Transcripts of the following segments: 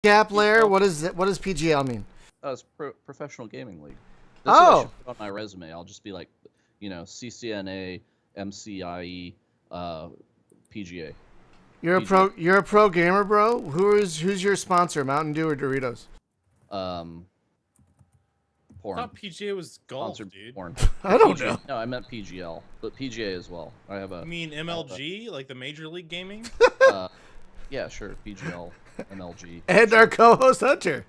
Gap layer. What is it? What does PGL mean? It's professional gaming league. That's what I Oh, should put on my resume. I'll just be like, CCNA, MCIE, PGA. you're a PGA. pro. You're a pro gamer, bro. Who's your sponsor? Mountain Dew or Doritos? Um, I porn. thought PGA was golf, Sponsored dude. porn. I don't PGA. know. No, I meant PGL, but PGA as well. I have a. You mean MLG, like the Major League Gaming? Uh, yeah, sure. PGL, MLG, And our co-host Hunter.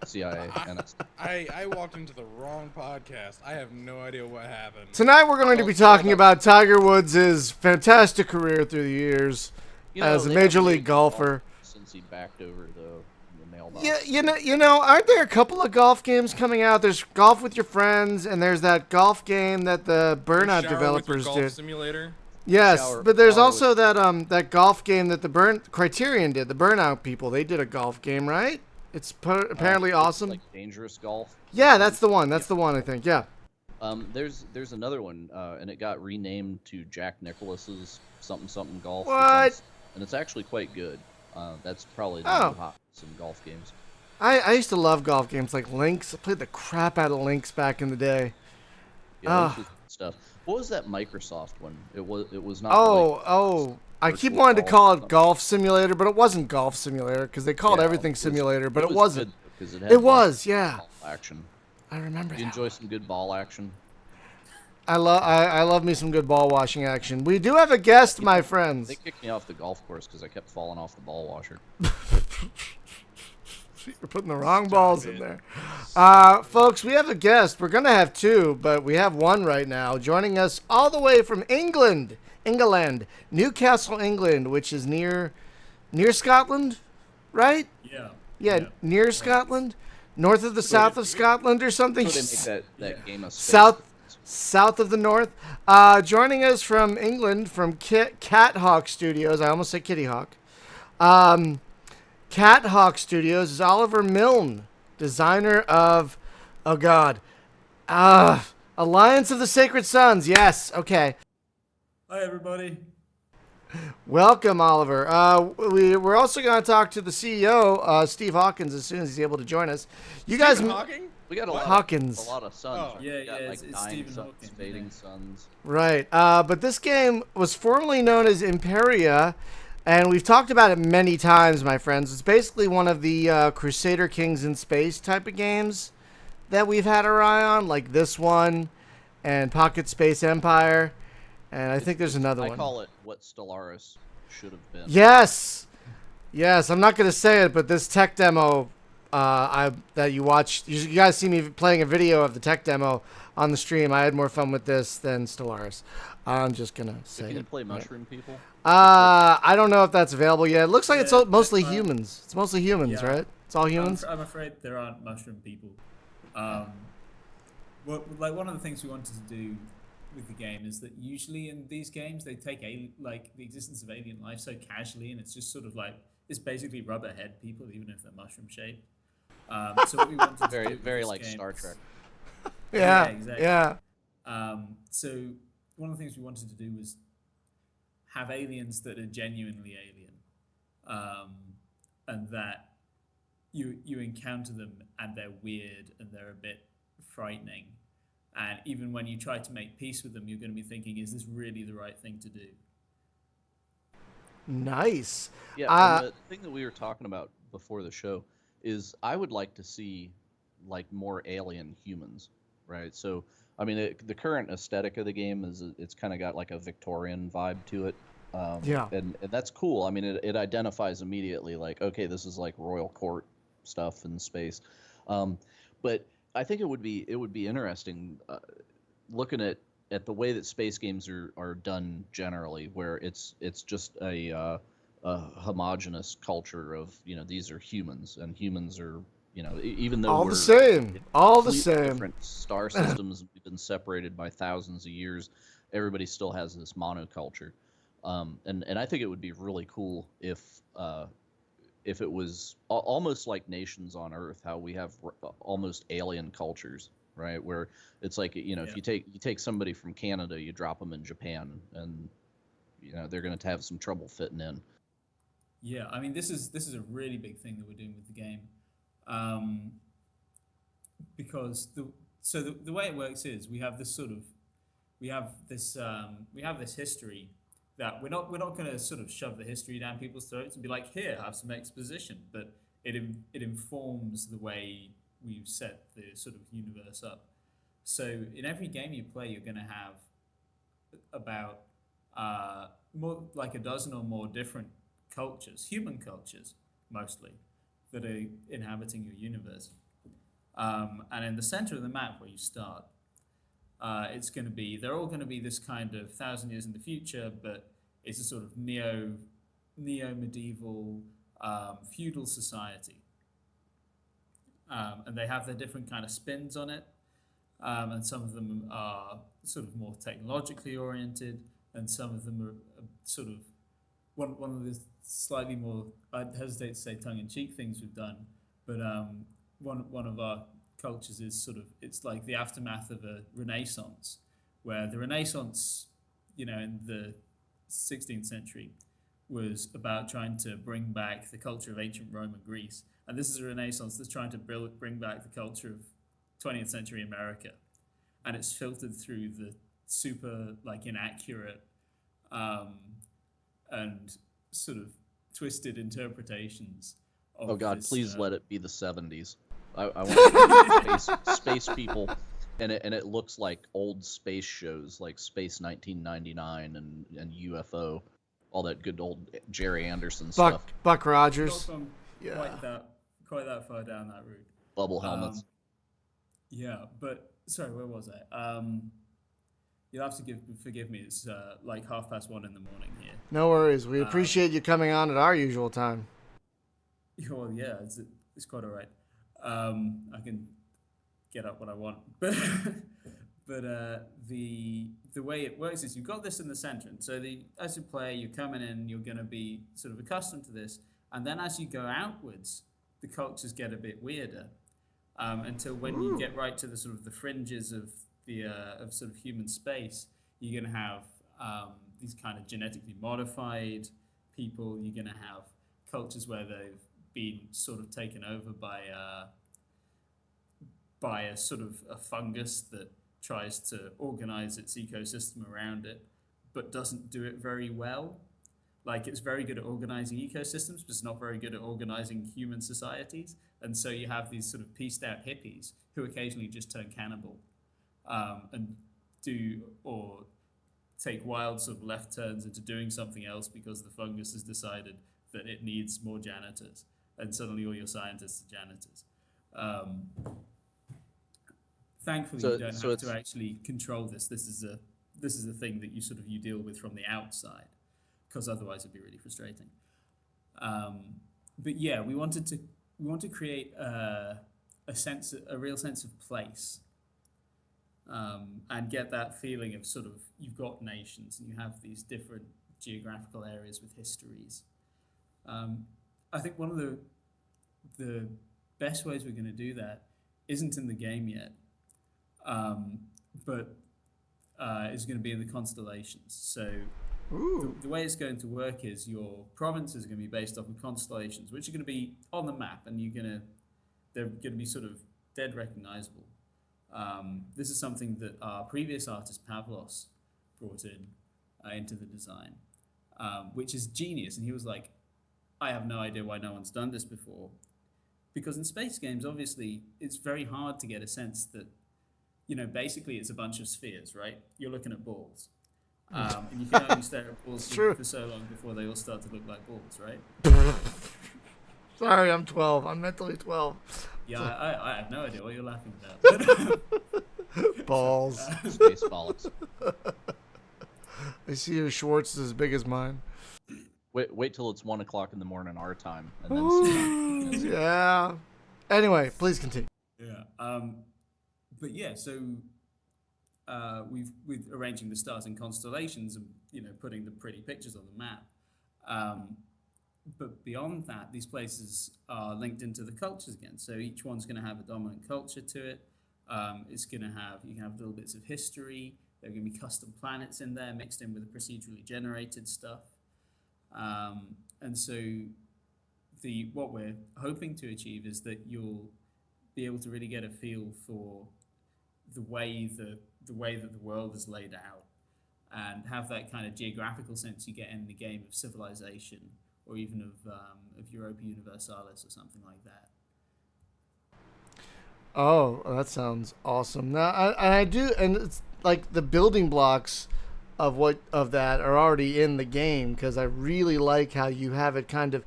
CIA, NS. I walked into the wrong podcast. I have no idea what happened. Tonight we're going to be talking about Tiger Woods' fantastic career through the years as a they major haven't league made golfer. since he backed over the mailbox. Yeah, you know, aren't there a couple of golf games coming out? There's Golf with Your Friends, and there's that golf game that the Burnout Shower developers with your golf did. Simulator. Yes, but there's Shower also that golf game that the Criterion did. The Burnout people, they did a golf game, right? It's apparently awesome. Like dangerous golf. Yeah, that's the one. That's the one, I think. Yeah. There's another one, and it got renamed to Jack Nicklaus's something golf. What? And it's actually quite good. That's probably the new hot some golf games. I used to love golf games like Lynx. I played the crap out of Lynx back in the day. Yeah, this is stuff. What was that Microsoft one? It was not. Oh. I keep wanting to call it Golf Simulator, but it wasn't Golf Simulator because they called everything Simulator, but it wasn't. It was, yeah. Ball action. I remember You that. enjoy some good ball action? I love me some good ball washing action. We do have a guest, my friends. They kicked me off the golf course because I kept falling off the ball washer. You're putting the wrong balls in there. Folks, we have a guest. We're going to have two, but we have one right now. Joining us all the way from England, Newcastle, England, which is near Scotland, right? Yeah, near Scotland? North of the south of Scotland or something? So they make that game of space. South of the north. Joining us from England, from Cat Hawk Studios. I almost said Kitty Hawk. Cat Hawk Studios is Oliver Milne, designer of, Alliance of the Sacred Sons. Yes, okay. Hi, everybody. Welcome, Oliver. We're also going to talk to the CEO, Steve Hawkins, as soon as he's able to join us. You guys, Hawking? We got a Hawkins. lot of suns. Oh. Right? Yeah, We got, yeah, like it's dying Stephen suns, Hawking, fading yeah. suns. Right. But this game was formerly known as Imperia, and we've talked about it many times, my friends. It's basically one of the Crusader Kings in Space type of games that we've had our eye on, like this one and Pocket Space Empire. And I think there's another one. I call it what Stellaris should have been. Yes. I'm not gonna say it, but this tech demo that you watched, you guys see me playing a video of the tech demo on the stream. I had more fun with this than Stellaris. I'm just gonna say Can you it. play Mushroom People? I don't know if that's available yet. It looks like it's Yeah, mostly humans. It's mostly humans, yeah. right? It's all humans. I'm afraid there aren't mushroom people. Well, like one of the things we wanted to do with the game is that usually in these games they take the existence of alien life so casually, and it's just sort of like it's basically rubberhead people, even if they're mushroom shaped. So what we wanted to do Very, with very this like game Star is- Trek. Yeah, exactly. yeah. So one of the things we wanted to do was have aliens that are genuinely alien, and that you encounter them and they're weird and they're a bit frightening, and even when you try to make peace with them, you're going to be thinking, is this really the right thing to do? Nice. Yeah, and the thing that we were talking about before the show is I would like to see like more alien humans, right? So I mean, the current aesthetic of the game is it's kind of got like a Victorian vibe to it. Yeah. And that's cool. I mean, it identifies immediately like, okay, this is like royal court stuff in space. But I think it would be interesting looking at the way that space games are done generally, where it's just a homogenous culture of, these are humans, and humans are, even though All we're the same. All the completely same. different star systems, we've been separated by thousands of years, everybody still has this monoculture. And I think it would be really cool if it was almost like Nations on Earth, how we have almost alien cultures, right? Where it's like, if you take somebody from Canada, you drop them in Japan, and they're going to have some trouble fitting in. Yeah, I mean, this is a really big thing that we're doing with the game, um, because the way it works is we have this history that we're not going to sort of shove the history down people's throats and be like, here, have some exposition, but it informs the way we've set the sort of universe up. So in every game you play, you're going to have about more like a dozen or more different cultures, human cultures mostly, that are inhabiting your universe. And in the center of the map where you start, they're all going to be this kind of 1,000 years in the future, but it's a sort of neo medieval feudal society, and they have their different kind of spins on it, and some of them are sort of more technologically oriented, and some of them are sort of one of the slightly more, I'd hesitate to say tongue in cheek things we've done, but one of our cultures is sort of, it's like the aftermath of a Renaissance, where the Renaissance, in the 16th century, was about trying to bring back the culture of ancient Rome and Greece, and this is a Renaissance that's trying to bring back the culture of 20th century America, and it's filtered through the super like inaccurate and sort of twisted interpretations of Oh God, this. please let it be the 70s. I want space people, and it looks like old space shows like Space 1999 and UFO, all that good old Jerry Anderson stuff. Buck Not Rogers. gone Yeah. quite that far down that route. Bubble helmets. Yeah, but sorry, where was I? You'll have to forgive me. It's like 1:30 in the morning here. No worries. We appreciate you coming on at our usual time. Well, yeah, it's quite all right. I can get up when I want, but the way it works is you've got this in the center, and so as you play, you're coming in, you're going to be sort of accustomed to this, and then as you go outwards, the cultures get a bit weirder, until when you get right to the sort of the fringes of the of sort of human space, you're going to have these kind of genetically modified people. You're going to have cultures where they've been sort of taken over by a sort of a fungus that tries to organize its ecosystem around it, but doesn't do it very well. Like, it's very good at organizing ecosystems, but it's not very good at organizing human societies. And so you have these sort of pieced out hippies who occasionally just turn cannibal, and or take wild sort of left turns into doing something else because the fungus has decided that it needs more janitors, and suddenly all your scientists are janitors. Thankfully, you don't have to actually control this. This is a thing that you deal with from the outside, because otherwise it'd be really frustrating. But yeah, we want to create a real sense of place, and get that feeling of sort of, you've got nations and you have these different geographical areas with histories. I think one of the best ways we're going to do that isn't in the game yet, but is going to be in the constellations. So the way it's going to work is your provinces are going to be based off of constellations, which are going to be on the map, and they're going to be sort of dead recognizable. This is something that our previous artist Pavlos brought into the design, which is genius. And he was like, I have no idea why no one's done this before. Because in space games, obviously, it's very hard to get a sense that, basically it's a bunch of spheres, right? You're looking at balls. And you can only stare at balls for so long before they all start to look like balls, right? Sorry, I'm 12. I'm mentally 12. Yeah, I have no idea what you're laughing about. Balls. Space bollocks. I see your Schwartz is as big as mine. Wait till it's 1 o'clock in the morning our time, and then see. Yeah. Anyway, please continue. Yeah. But yeah, so with arranging the stars in constellations and putting the pretty pictures on the map. But beyond that, these places are linked into the cultures again. So each one's going to have a dominant culture to it. You can have little bits of history. There are going to be custom planets in there mixed in with the procedurally generated stuff. And so what we're hoping to achieve is that you'll be able to really get a feel for the way that the world is laid out, and have that kind of geographical sense you get in the game of civilization, or even of Europa Universalis or something like that. Oh, that sounds awesome. Now, I do, and it's like the building blocks of that are already in the game, because I really like how you have it kind of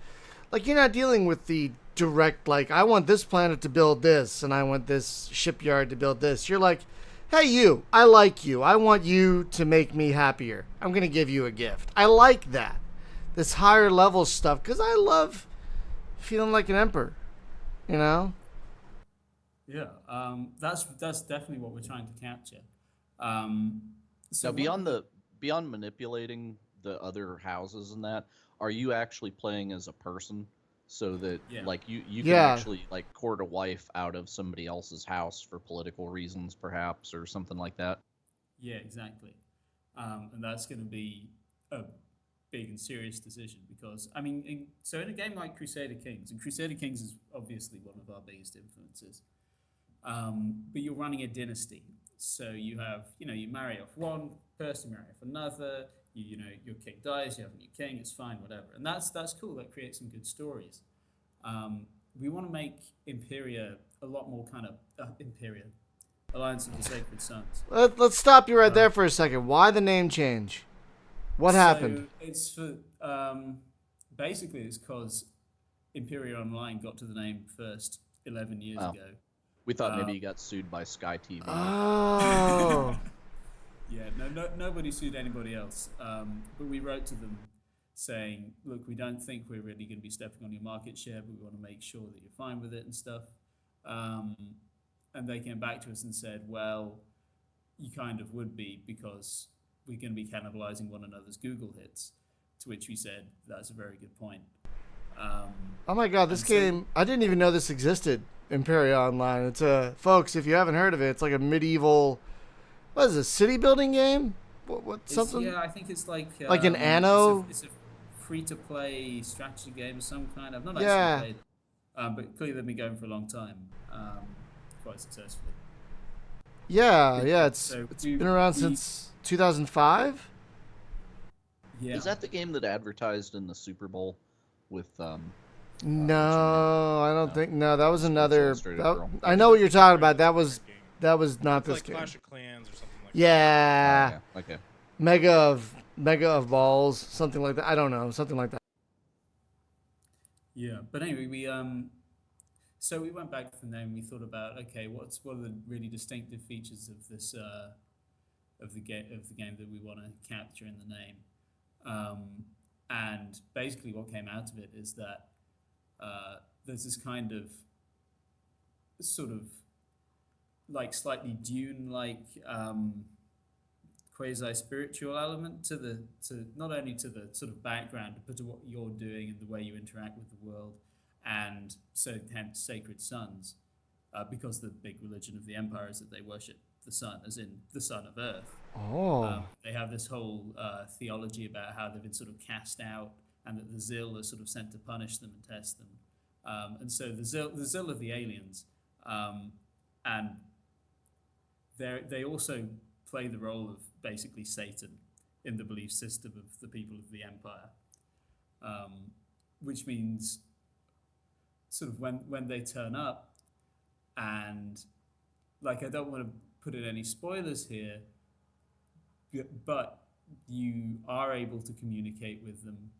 like you're not dealing with the direct, like, I want this planet to build this and I want this shipyard to build this. You're like, hey, you, I like you. I want you to make me happier. I'm going to give you a gift. I like that. This higher level stuff, because I love feeling like an emperor, you know? Yeah, that's definitely what we're trying to capture. So Now, beyond manipulating the other houses and that, are you actually playing as a person, so that Yeah. like you can Yeah. actually like court a wife out of somebody else's house for political reasons, perhaps, or something like that? Yeah, exactly. And that's going to be a big and serious decision, because, I mean, in a game like Crusader Kings, and Crusader Kings is obviously one of our biggest influences, but you're running a dynasty. So you have, you marry off one person, marry off another, your king dies, you have a new king, it's fine, whatever. And that's cool, that creates some good stories. We want to make Imperia a lot more kind of Imperia, Alliance of the Sacred Sons. Let's stop you right there for a second. Why the name change? What happened? So it's for basically it's because Imperia Online got to the name first 11 years Oh. ago. We thought maybe you got sued by Sky TV. Oh. Yeah, nobody sued anybody else. But we wrote to them saying, look, we don't think we're really going to be stepping on your market share, but we want to make sure that you're fine with it and stuff. And they came back to us and said, well, you kind of would be, because we're going to be cannibalizing one another's Google hits. To which we said, that's a very good point. Oh my God, this game, I didn't even know this existed. Imperia Online. It's folks, if you haven't heard of it, it's like a medieval, what is it, city building game? What something? Yeah, I think it's like an Anno. It's a free-to-play strategy game of some kind. I've not Yeah. actually played it, but clearly they've been going for a long time, quite successfully. Yeah, it's So been around since 2005. Yeah. Is that the game that advertised in the Super Bowl with No, I don't think. No, that was another. Illustrated Girl. I know what you're talking about. That was not It's this like game. Clash of Clans or something like Yeah, yeah, okay. Mega of balls, something like that. I don't know, something like that. Yeah, but anyway, so we went back to the name. We thought about, okay, what are the really distinctive features of this of the game that we want to capture in the name, and basically what came out of it is that there's this kind of sort of like slightly Dune-like quasi-spiritual element to not only to the sort of background, but to what you're doing and the way you interact with the world, and so hence sacred sons, because the big religion of the empire is that they worship the sun, as in the son of Earth. Oh, They have this whole theology about how they've been sort of cast out, and that the Zil are sort of sent to punish them and test them. And so the Zil are the aliens, and they also play the role of basically Satan in the belief system of the people of the empire, which means sort of when they turn up, and like, I don't want to put in any spoilers here, but you are able to communicate with them,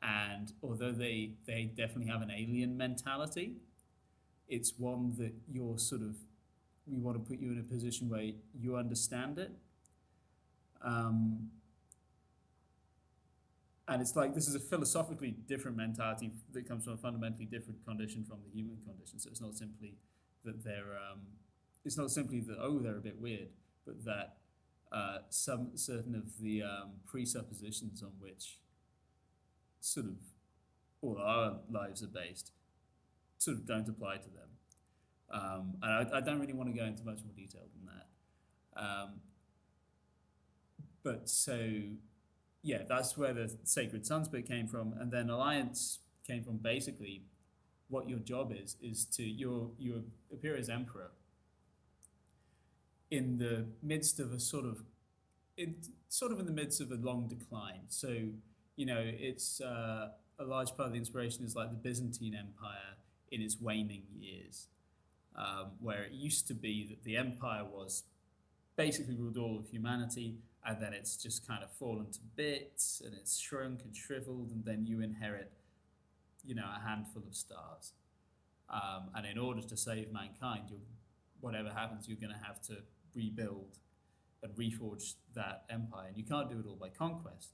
and although they definitely have an alien mentality, it's one that you're sort of, we want to put you in a position where you understand it. And it's like, this is a philosophically different mentality that comes from a fundamentally different condition from the human condition. So it's not simply that it's not simply that, oh, they're a bit weird, but that some certain of the presuppositions on which sort of all our lives are based sort of don't apply to them. And I don't really want to go into much more detail than that. But so yeah, that's where the Sacred Sons bit came from, and then Alliance came from basically what your job is to you appear as Emperor in the midst of a sort of in the midst of a long decline. So it's a large part of the inspiration is like the Byzantine Empire in its waning years, where it used to be that the empire was basically ruled all of humanity, and then it's just kind of fallen to bits, and it's shrunk and shriveled, and then you inherit, a handful of stars. And in order to save mankind, whatever happens, you're going to have to rebuild and reforge that empire, and you can't do it all by conquest.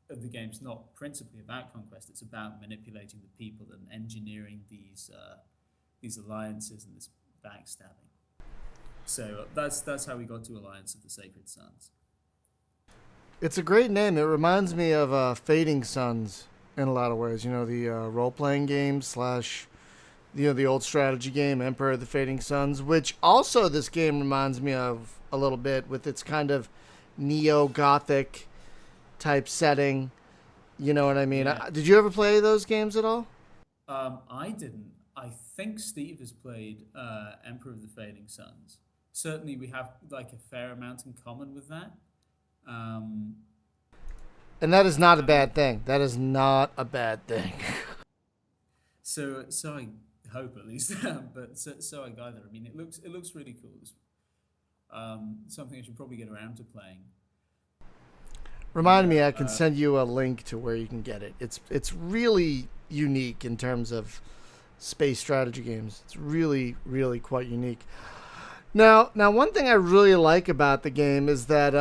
The game's not principally about conquest; it's about manipulating the people and engineering these alliances and this backstabbing. So that's how we got to Alliance of the Sacred Sons. It's a great name. It reminds me of Fading Suns in a lot of ways. The role-playing game slash, the old strategy game, Emperor of the Fading Suns, which also this game reminds me of a little bit with its kind of Neogothic type setting. You know what I mean? Yeah. Did you ever play those games at all? I didn't. I think Steve has played Emperor of the Fading Suns. Certainly, we have like a fair amount in common with that. And that is not a bad thing. That is not a bad thing. So I hope at least, but so I gather. I mean, it looks really cool. It's, something I should probably get around to playing. Remind me, I can send you a link to where you can get it. It's really unique in terms of space strategy games. It's really, really quite unique. Now, one thing I really like about the game is that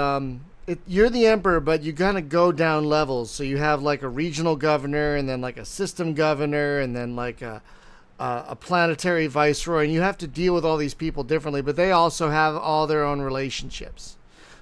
you're the emperor, but you kind of go down levels. So you have like a regional governor, and then like a system governor, and then like a planetary viceroy, and you have to deal with all these people differently. But they also have all their own relationships.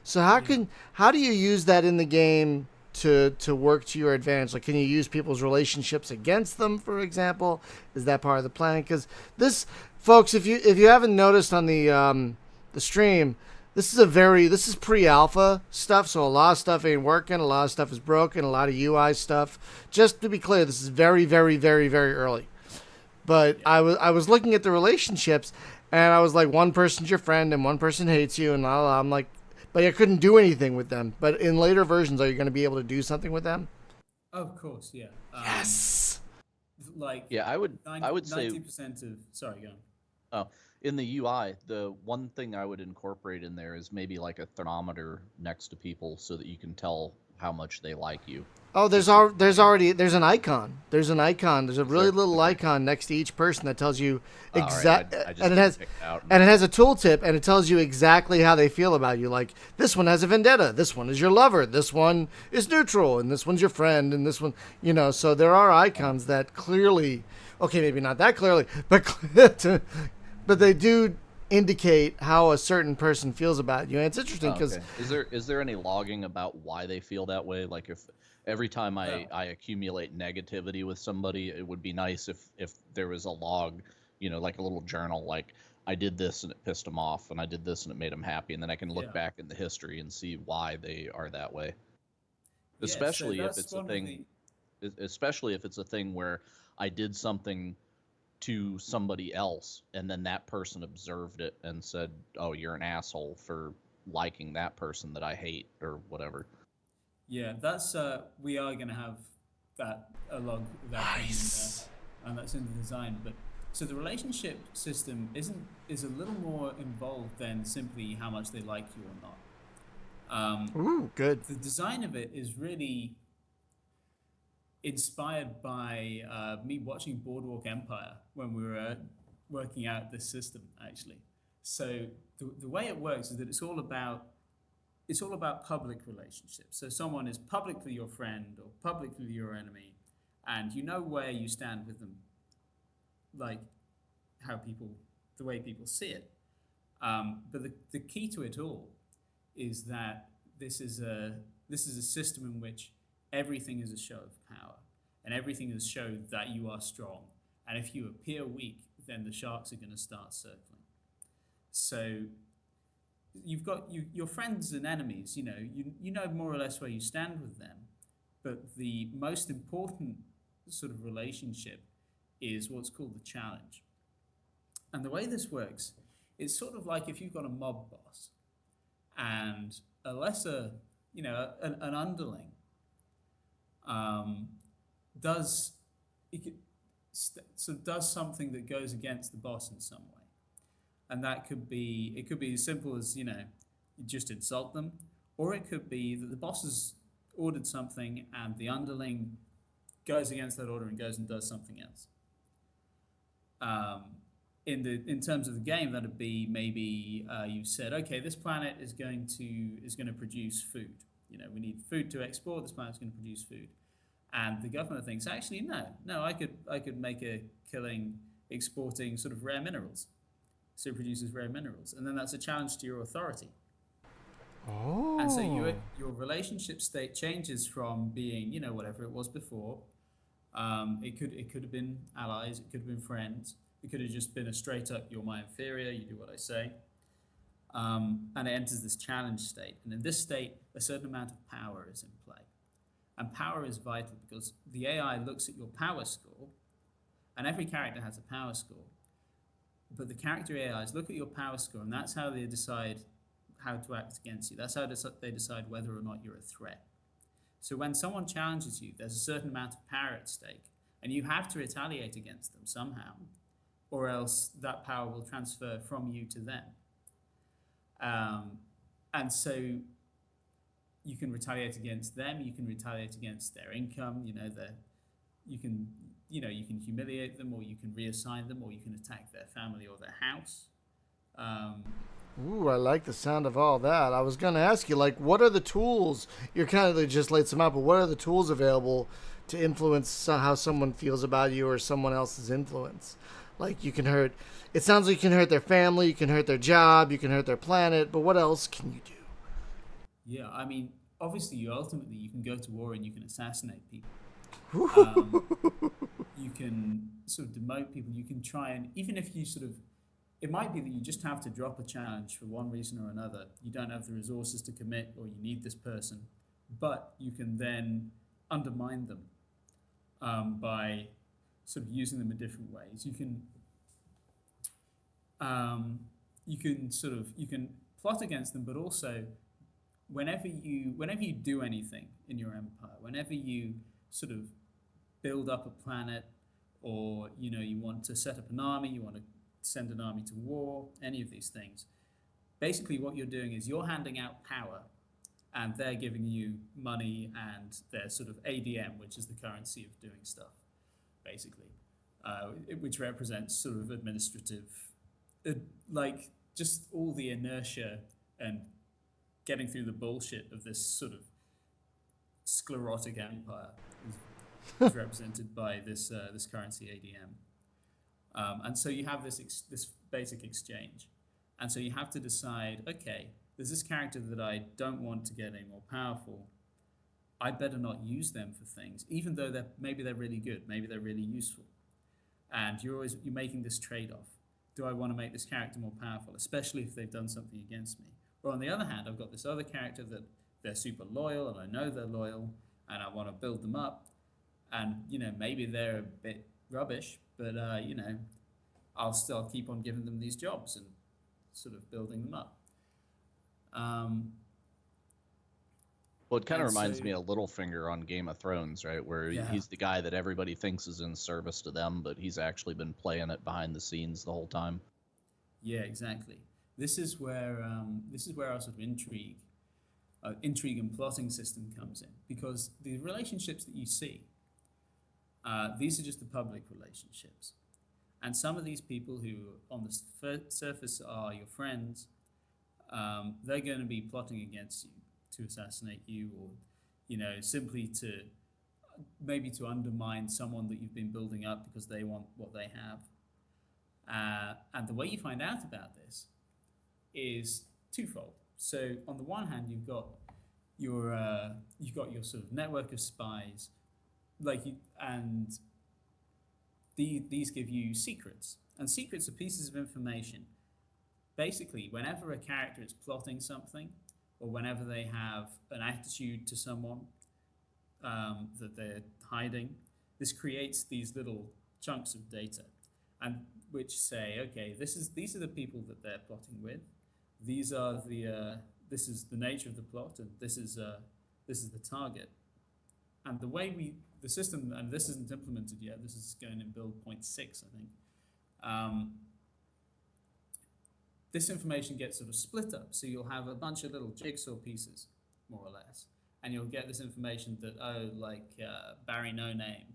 So how do you use that in the game to work to your advantage? Like, can you use people's relationships against them, for example? Is that part of the plan? Because this, folks, if you haven't noticed on the stream, this is pre-alpha stuff. So a lot of stuff ain't working. A lot of stuff is broken. A lot of UI stuff. Just to be clear, this is very, very, very, very early. But I was looking at the relationships, and I was like, one person's your friend, and one person hates you, and I'm like. But I couldn't do anything with them. But in later versions, are you going to be able to do something with them? Of course, yeah. Yes. Like Yeah, I would say 90% of. Sorry, go on. Oh, in the UI, the one thing I would incorporate in there is maybe like a thermometer next to people so that you can tell how much they like you. Oh, there's an icon. There's a really little icon next to each person that tells you exact, and it has a tooltip, and it tells you exactly how they feel about you. Like, this one has a vendetta, this one is your lover, this one is neutral, and this one's your friend, and this one, So there are icons that clearly, okay, maybe not that clearly, but they do indicate how a certain person feels about you. And it's interesting because is there any logging about why they feel that way? Like, if every time I accumulate negativity with somebody, it would be nice if there was a log, like a little journal, like I did this and it pissed them off, and I did this and it made them happy, and then I can look back in the history and see why they are that way. Especially if it's a thing, especially if it's a thing where I did something to somebody else, and then that person observed it and said, "Oh, you're an asshole for liking that person that I hate," or whatever. Yeah, that's we are going to have that a log that nice. And that's in the design. But so the relationship system is a little more involved than simply how much they like you or not. Ooh, good. The design of it is really inspired by me watching Boardwalk Empire when we were working out this system, actually. So the way it works is that it's all about public relationships. So someone is publicly your friend or publicly your enemy, and you know where you stand with them, like the way people see it. But the key to it all is that this is a system in which everything is a show of power, and everything is shown that you are strong. And if you appear weak, then the sharks are going to start circling. So you've got your friends and enemies. You know more or less where you stand with them, but the most important sort of relationship is what's called the challenge. And the way this works, it's sort of like if you've got a mob boss and a lesser, an underling does it could, does something that goes against the boss in some way, and it could be as simple as you just insult them, or it could be that the boss has ordered something and the underling goes against that order and goes and does something else. In terms of the game, that'd be maybe you said, okay, this planet is going to produce food. We need food to export. This planet's going to produce food, and the government thinks, actually, no, I could make a killing exporting sort of rare minerals, so it produces rare minerals, and then that's a challenge to your authority. Oh. And so your relationship state changes from being whatever it was before. It could have been allies. It could have been friends. It could have just been a straight up, you're my inferior, you do what I say. And it enters this challenge state. And in this state, a certain amount of power is in play. And power is vital because the AI looks at your power score, and every character has a power score. But the character AIs look at your power score, and that's how they decide how to act against you. That's how they decide whether or not you're a threat. So when someone challenges you, there's a certain amount of power at stake, and you have to retaliate against them somehow, or else that power will transfer from you to them. And so you can retaliate against them. You can retaliate against their income. You can humiliate them, or you can reassign them, or you can attack their family or their house. Ooh, I like the sound of all that. I was going to ask you, what are the tools? You're kind of just laid some out, but what are the tools available to influence how someone feels about you or someone else's influence? It sounds like you can hurt their family, you can hurt their job, you can hurt their planet, but what else can you do? Yeah, I mean, obviously, you can go to war and you can assassinate people. You can sort of demote people. You can try and, even if you it might be that you just have to drop a challenge for one reason or another. You don't have the resources to commit, or you need this person, but you can then undermine them by sort of using them in different ways. You can plot against them, but also whenever you do anything in your empire, whenever you sort of build up a planet, or you want to set up an army, you want to send an army to war, any of these things, basically what you're doing is you're handing out power, and they're giving you money and their sort of ADM, which is the currency of doing stuff, basically, which represents sort of administrative, just all the inertia and getting through the bullshit of this sort of sclerotic empire is represented by this currency ADM. And so you have this basic exchange. And so you have to decide, okay, there's this character that I don't want to get any more powerful. I better not use them for things, even though maybe they're really good, maybe they're really useful. And you're making this trade-off. Do I want to make this character more powerful, especially if they've done something against me? Or on the other hand, I've got this other character that they're super loyal, and I know they're loyal, and I want to build them up. And, maybe they're a bit rubbish, but, I'll still keep on giving them these jobs and sort of building them up. Well, it kind of reminds me of Littlefinger on Game of Thrones, right? Where he's the guy that everybody thinks is in service to them, but he's actually been playing it behind the scenes the whole time. Yeah, exactly. This is where our sort of intrigue and plotting system comes in, because the relationships that you see, these are just the public relationships. And some of these people who on the surface are your friends, they're going to be plotting against you to assassinate you, or, simply to undermine someone that you've been building up because they want what they have. And the way you find out about this is twofold. So on the one hand, you've got your sort of network of spies, these give you secrets, and secrets are pieces of information basically, whenever a character is plotting something, or whenever they have an attitude to someone that they're hiding, this creates these little chunks of data, and which say, okay, these are the people that they're plotting with. These are this is the nature of the plot, and this is the target. And the system, and this isn't implemented yet. This is going in build 0.6, I think. This information gets sort of split up, so you'll have a bunch of little jigsaw pieces, more or less, and you'll get this information that Barry No Name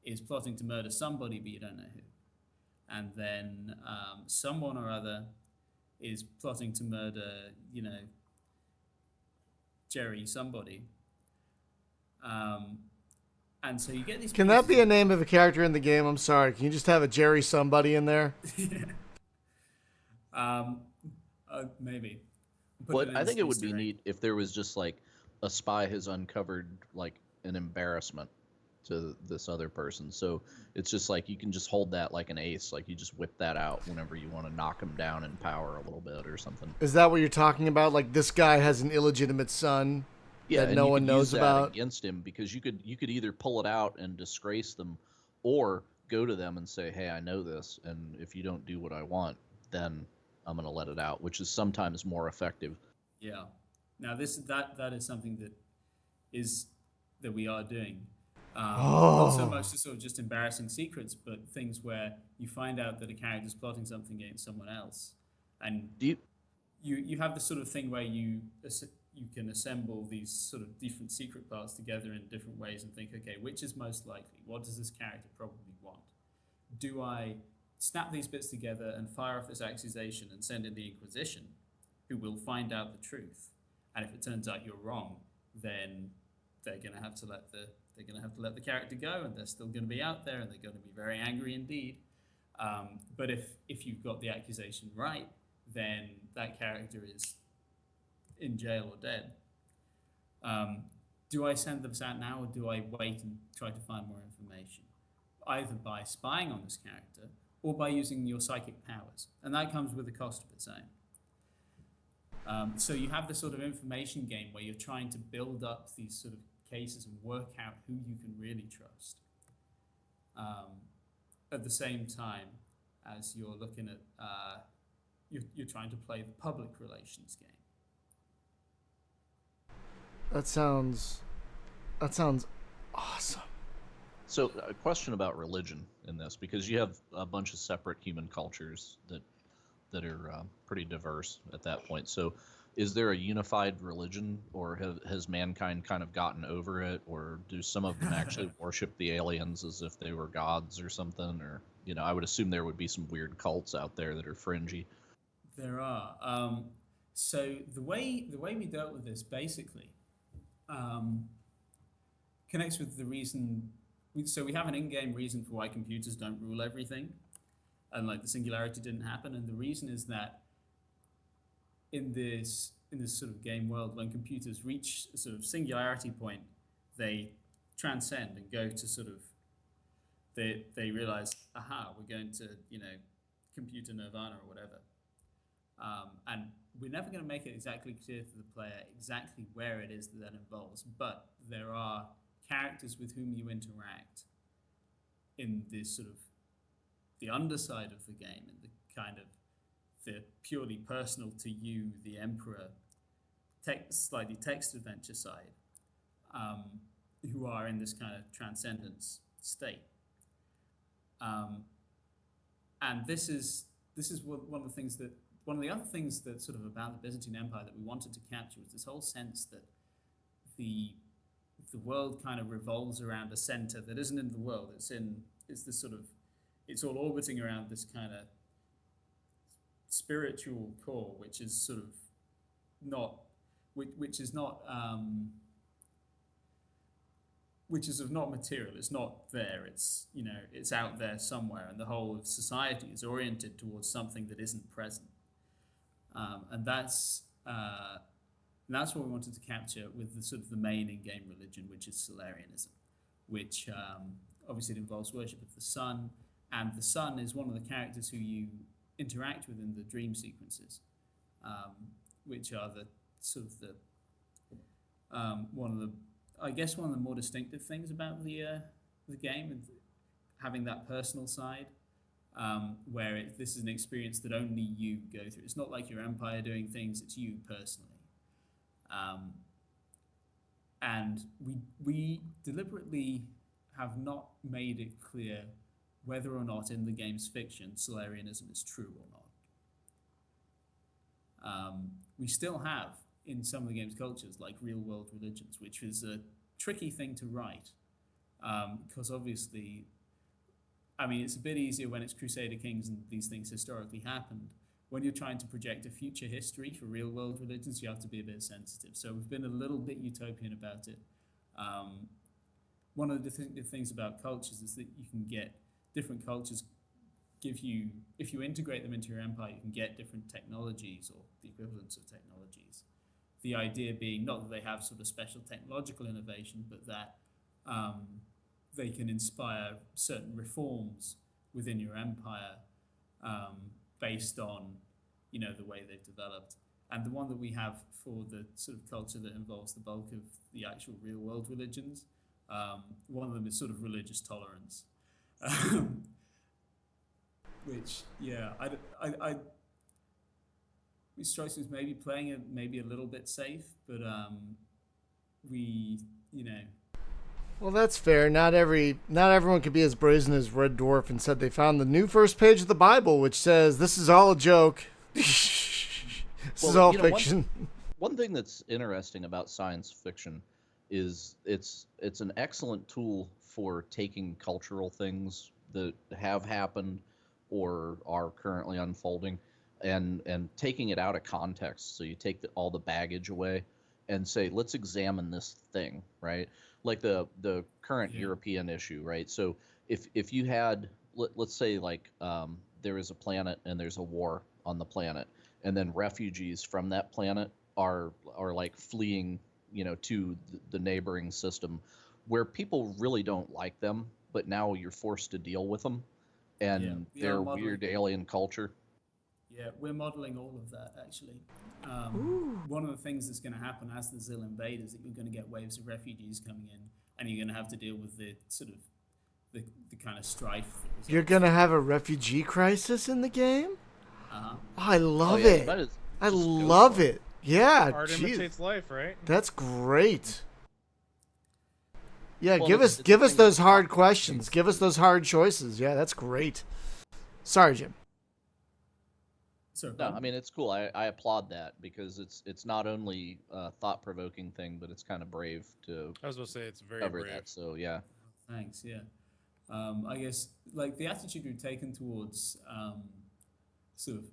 is plotting to murder somebody, but you don't know who, and then someone or other is plotting to murder, Jerry somebody. And so you get these. Can that be a name of a character in the game? I'm sorry. Can you just have a Jerry somebody in there? Maybe. But I think it would be neat if there was just like a spy has uncovered like an embarrassment to this other person. So it's just like you can just hold that like an ace, like you just whip that out whenever you want to knock him down in power a little bit or something. Is that what you're talking about? Like this guy has an illegitimate son that no one knows about against him, because you could either pull it out and disgrace them, or go to them and say, hey, I know this, and if you don't do what I want, then I'm going to let it out, which is sometimes more effective. Yeah. Now that is something that we are doing. Not so much to sort of just embarrassing secrets, but things where you find out that a character's plotting something against someone else, and you have this sort of thing where you can assemble these sort of different secret parts together in different ways and think, okay, which is most likely? What does this character probably want? Do I snap these bits together and fire off this accusation and send in the Inquisition, who will find out the truth? And if it turns out you're wrong, then they're going to have to let the character go, and they're still going to be out there, and they're going to be very angry indeed. But if you've got the accusation right, then that character is in jail or dead. Do I send them out now, or do I wait and try to find more information? Either by spying on this character or by using your psychic powers. And that comes with a cost of its own. So you have this sort of information game where you're trying to build up these sort of cases and work out who you can really trust. At the same time as you're looking at, you're trying to play the public relations game. That sounds awesome. So a question about religion in this, because you have a bunch of separate human cultures that are pretty diverse at that point. So is there a unified religion, or has mankind kind of gotten over it, or do some of them actually worship the aliens as if they were gods or something? Or, I would assume there would be some weird cults out there that are fringy. There are. So the way we dealt with this basically connects with the reason. So we have an in-game reason for why computers don't rule everything, and like the Singularity didn't happen. And the reason is that in this sort of game world, when computers reach a sort of singularity point, they transcend and go to sort of they realize, aha, we're going to computer nirvana or whatever. And we're never going to make it exactly clear to the player exactly where it is that involves, but there are characters with whom you interact in this sort of the underside of the game, and the kind of the purely personal to you, the Emperor, slightly text adventure side, who are in this kind of transcendence state. And this is one of the other things that sort of about the Byzantine Empire that we wanted to capture was this whole sense that the world kind of revolves around a center that isn't in the world. It's all orbiting around this kind of spiritual core, which is sort of not material. It's not there. It's out there somewhere, and the whole of society is oriented towards something that isn't present. And that's what we wanted to capture with the sort of the main in-game religion, which is Solarianism, which obviously it involves worship of the sun, and the sun is one of the characters who you interact with in the dream sequences, which are the sort of one of the more distinctive things about the game, and having that personal side, where this is an experience that only you go through. It's not like your empire doing things; it's you personally. And we deliberately have not made it clear whether or not in the game's fiction Solarianism is true or not. We still have in some of the game's cultures like real-world religions, which is a tricky thing to write, because obviously, I mean, it's a bit easier when it's Crusader Kings and these things historically happened. When you're trying to project a future history for real-world religions, you have to be a bit sensitive. So we've been a little bit utopian about it. One of the distinctive things about cultures is that you can get different cultures give you, if you integrate them into your empire, you can get different technologies or the equivalents of technologies. The idea being not that they have sort of special technological innovation, but that they can inspire certain reforms within your empire based on, you know, the way they've developed. And the one that we have for the sort of culture that involves the bulk of the actual real world religions, one of them is sort of religious tolerance. Which, yeah, it strikes me as maybe playing it maybe a little bit safe, but we, you know. Well, that's fair. Not everyone could be as brazen as Red Dwarf and said they found the new first page of the Bible, which says this is all a joke. This is all fiction. One thing that's interesting about science fiction is it's an excellent tool for taking cultural things that have happened or are currently unfolding and taking it out of context. So you take all the baggage away and say, let's examine this thing, right? Like the current European issue, right? So if you had, let's say like there is a planet and there's a war on the planet, and then refugees from that planet are like fleeing, you know, to the neighboring system where people really don't like them, but now you're forced to deal with them and their weird alien culture. Yeah, we're modeling all of that, actually. One of the things that's going to happen as the Zil invade is that you're going to get waves of refugees coming in, and you're going to have to deal with the sort of the kind of strife. You're going to have a refugee crisis in the game? Uh-huh. Oh, I love it. I love it. Yeah, art imitates life, right? That's great. Yeah, Well, give us those hard questions. Give us those hard choices. Yeah, that's great. Sorry, Jim. No, I mean, it's cool. I applaud that because it's not only a thought-provoking thing, but it's kind of brave to I was going to say it's very cover brave. that. So yeah. Thanks. Yeah. I guess like the attitude we've taken towards sort of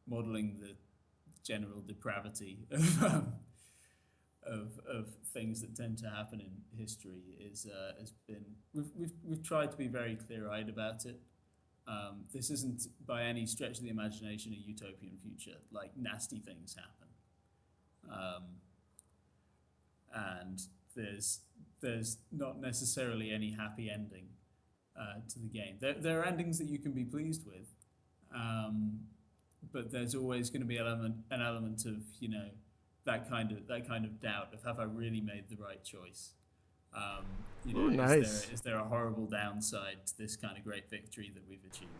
modeling the general depravity of things that tend to happen in history has been we've tried to be very clear-eyed about it. This isn't by any stretch of the imagination a utopian future. Like, nasty things happen, and there's not necessarily any happy ending to the game. There are endings that you can be pleased with, but there's always going to be an element of, you know, that kind of doubt of, have I really made the right choice? You know, Ooh, nice. Is there a horrible downside to this kind of great victory that we've achieved?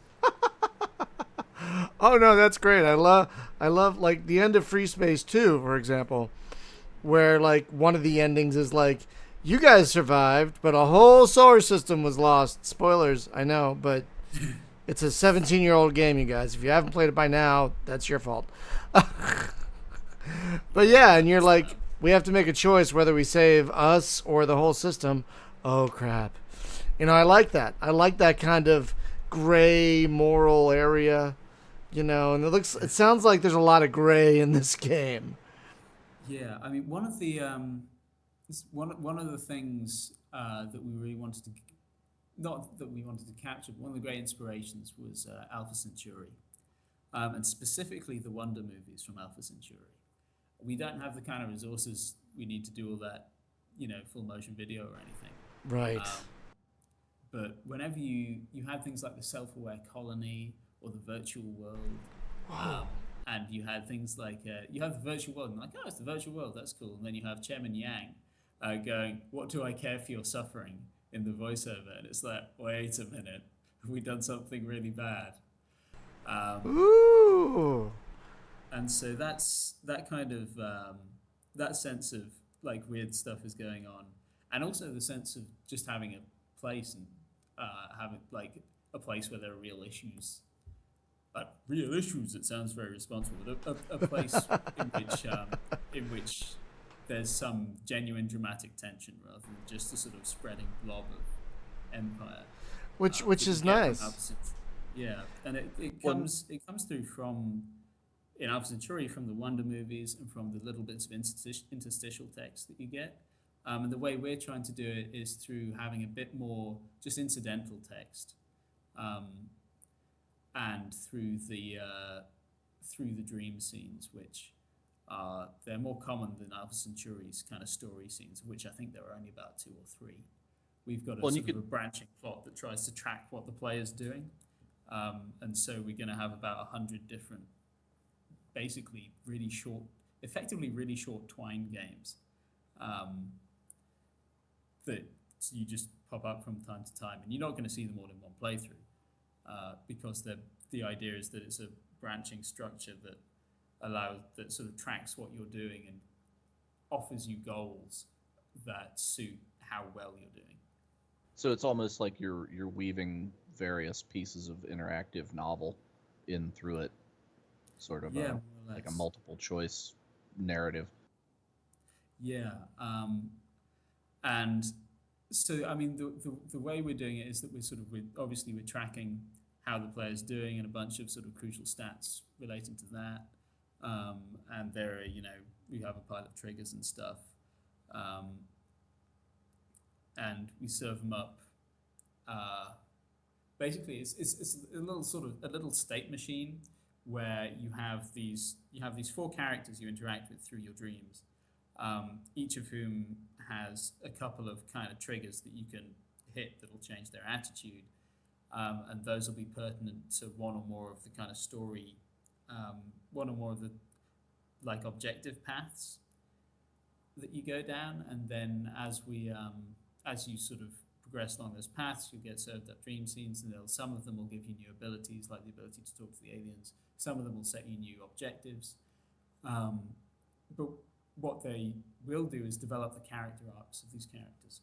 Oh no, that's great. I love like the end of Free Space 2, for example, where like one of the endings is like, you guys survived, but a whole solar system was lost. Spoilers, I know, but it's a 17-year-old game, you guys. If you haven't played it by now, that's your fault. But yeah, and you're like, we have to make a choice whether we save us or the whole system. Oh crap. You know, I like that. I like that kind of gray moral area, you know, and it sounds like there's a lot of gray in this game. Yeah, I mean, one of the things that we really wanted to, not that we wanted to capture, but one of the great inspirations was Alpha Centauri, and specifically the Wonder movies from Alpha Centauri. We don't have the kind of resources we need to do all that, you know, full motion video or anything. Right. But whenever you had things like the self-aware colony or the virtual world. And you had things like you have the virtual world, and like, oh, it's the virtual world, that's cool. And then you have Chairman Yang going, "What do I care for your suffering?" in the voiceover, and it's like, wait a minute, have we done something really bad? Ooh. And so that's that kind of that sense of like weird stuff is going on, and also the sense of just having a place and having like a place where there are real issues. Real issues. It sounds very responsible, but a place in which there's some genuine dramatic tension rather than just a sort of spreading blob of empire. Which that is you get from nice. Alpha Yeah, and it comes through from in Alpha Centauri from the Wonder movies and from the little bits of interstitial text that you get. And the way we're trying to do it is through having a bit more just incidental text. And through the dream scenes, which they're more common than Alpha Centauri's kind of story scenes, of which I think there are only about 2 or 3. We've got a branching plot that tries to track what the player's doing, and so we're going to have about 100 different, basically effectively really short twine games that you just pop up from time to time, and you're not going to see them all in one playthrough. Because the idea is that it's a branching structure that sort of tracks what you're doing and offers you goals that suit how well you're doing. So it's almost like you're weaving various pieces of interactive novel in through it, sort of like a multiple choice narrative. Yeah, and so I mean the way we're doing it is that we're tracking how the player's doing and a bunch of sort of crucial stats relating to that. And there are, we have a pile of triggers and stuff. And we serve them up. Basically, it's a little state machine where you have these 4 characters you interact with through your dreams, each of whom has a couple of kind of triggers that you can hit that'll change their attitude. And those will be pertinent to one or more of the kind of story, one or more of the like objective paths that you go down. And then as you sort of progress along those paths, you'll get served up dream scenes, and some of them will give you new abilities, like the ability to talk to the aliens. Some of them will set you new objectives. But what they will do is develop the character arcs of these characters.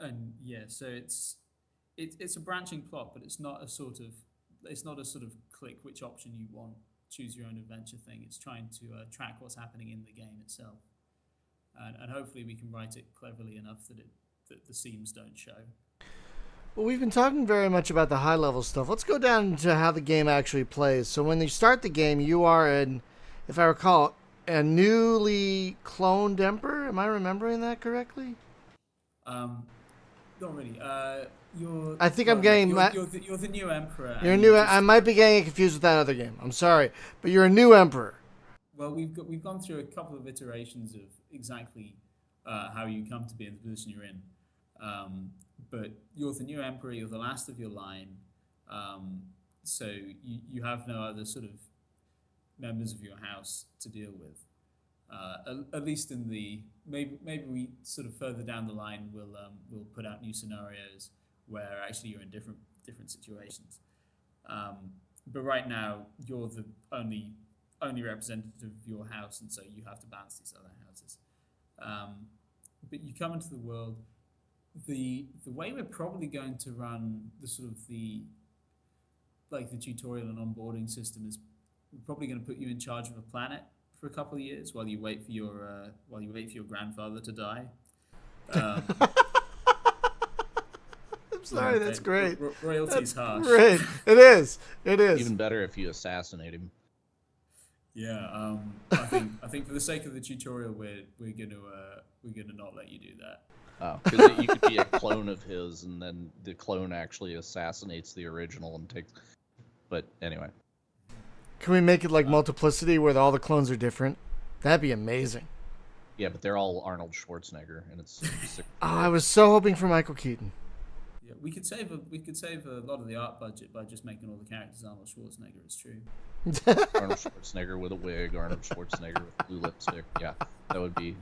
And yeah, so it's a branching plot, but it's not a sort of click which option you want, choose your own adventure thing. It's trying to track what's happening in the game itself, and hopefully we can write it cleverly enough that the seams don't show. Well, we've been talking very much about the high level stuff. Let's go down to how the game actually plays. So when you start the game, you are if I recall, a newly cloned emperor. Am I remembering that correctly? Not really. You're the new emperor. I might be getting confused with that other game. I'm sorry, but you're a new emperor. Well, we've gone through a couple of iterations of exactly how you come to be in the position you're in. But you're the new emperor. You're the last of your line. So you have no other sort of members of your house to deal with. At least in the maybe we sort of further down the line we'll put out new scenarios where actually you're in different situations. But right now you're the only representative of your house, and so you have to balance these other houses. But you come into the world. The way we're probably going to run the tutorial and onboarding system is we're probably going to put you in charge of a planet for a couple of years while you wait for your grandfather to die. I'm sorry, that's great. Royalty's harsh. Great, it is. Even better if you assassinate him. Yeah, I think for the sake of the tutorial, we're gonna not let you do that. Oh, because you could be a clone of his, and then the clone actually assassinates the original and takes. But anyway. Can we make it like Multiplicity, where all the clones are different? That'd be amazing. Yeah, but they're all Arnold Schwarzenegger, and it's Oh, I was so hoping for Michael Keaton. Yeah, we could save a lot of the art budget by just making all the characters Arnold Schwarzenegger. It's true. Arnold Schwarzenegger with a wig, Arnold Schwarzenegger with blue lipstick. Yeah, that would be.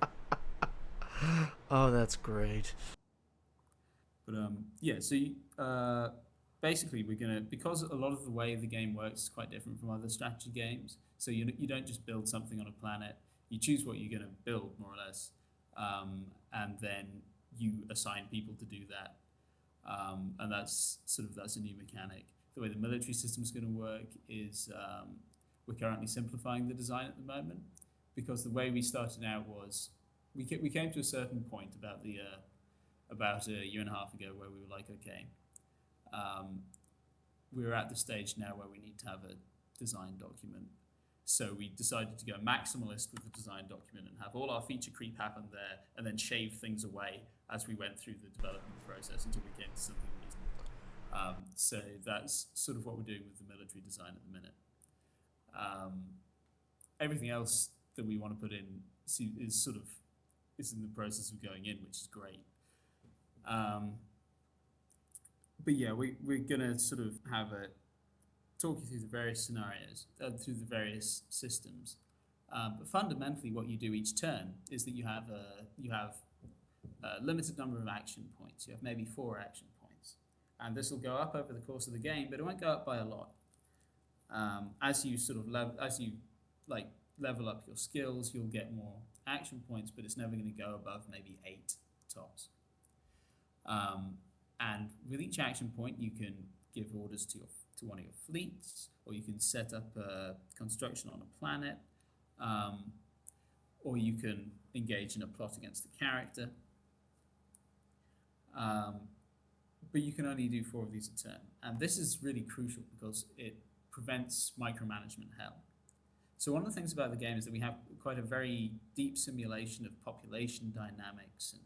Oh, that's great. But yeah. So basically, we're gonna, because a lot of the way the game works is quite different from other strategy games. So you don't just build something on a planet. You choose what you're gonna build, more or less, and then you assign people to do that. And that's a new mechanic. The way the military system is going to work is we're currently simplifying the design at the moment, because the way we started out was we came to a certain point about a year and a half ago where we were like, okay, we're at the stage now where we need to have a design document. So we decided to go maximalist with the design document and have all our feature creep happen there, and then shave things away as we went through the development process until we came to something reasonable. So that's sort of what we're doing with the military design at the minute. Everything else that we want to put in is in the process of going in, which is great. But yeah, we're gonna sort of talk you through the various scenarios, through the various systems. But fundamentally, what you do each turn is that you have a limited number of action points. You have maybe 4 action points, and this will go up over the course of the game, but it won't go up by a lot. As you level up your skills, you'll get more action points, but it's never going to go above maybe 8 tops. And with each action point, you can give orders to one of your fleets, or you can set up a construction on a planet, or you can engage in a plot against the character. But you can only do 4 of these a turn. And this is really crucial because it prevents micromanagement hell. So one of the things about the game is that we have quite a very deep simulation of population dynamics and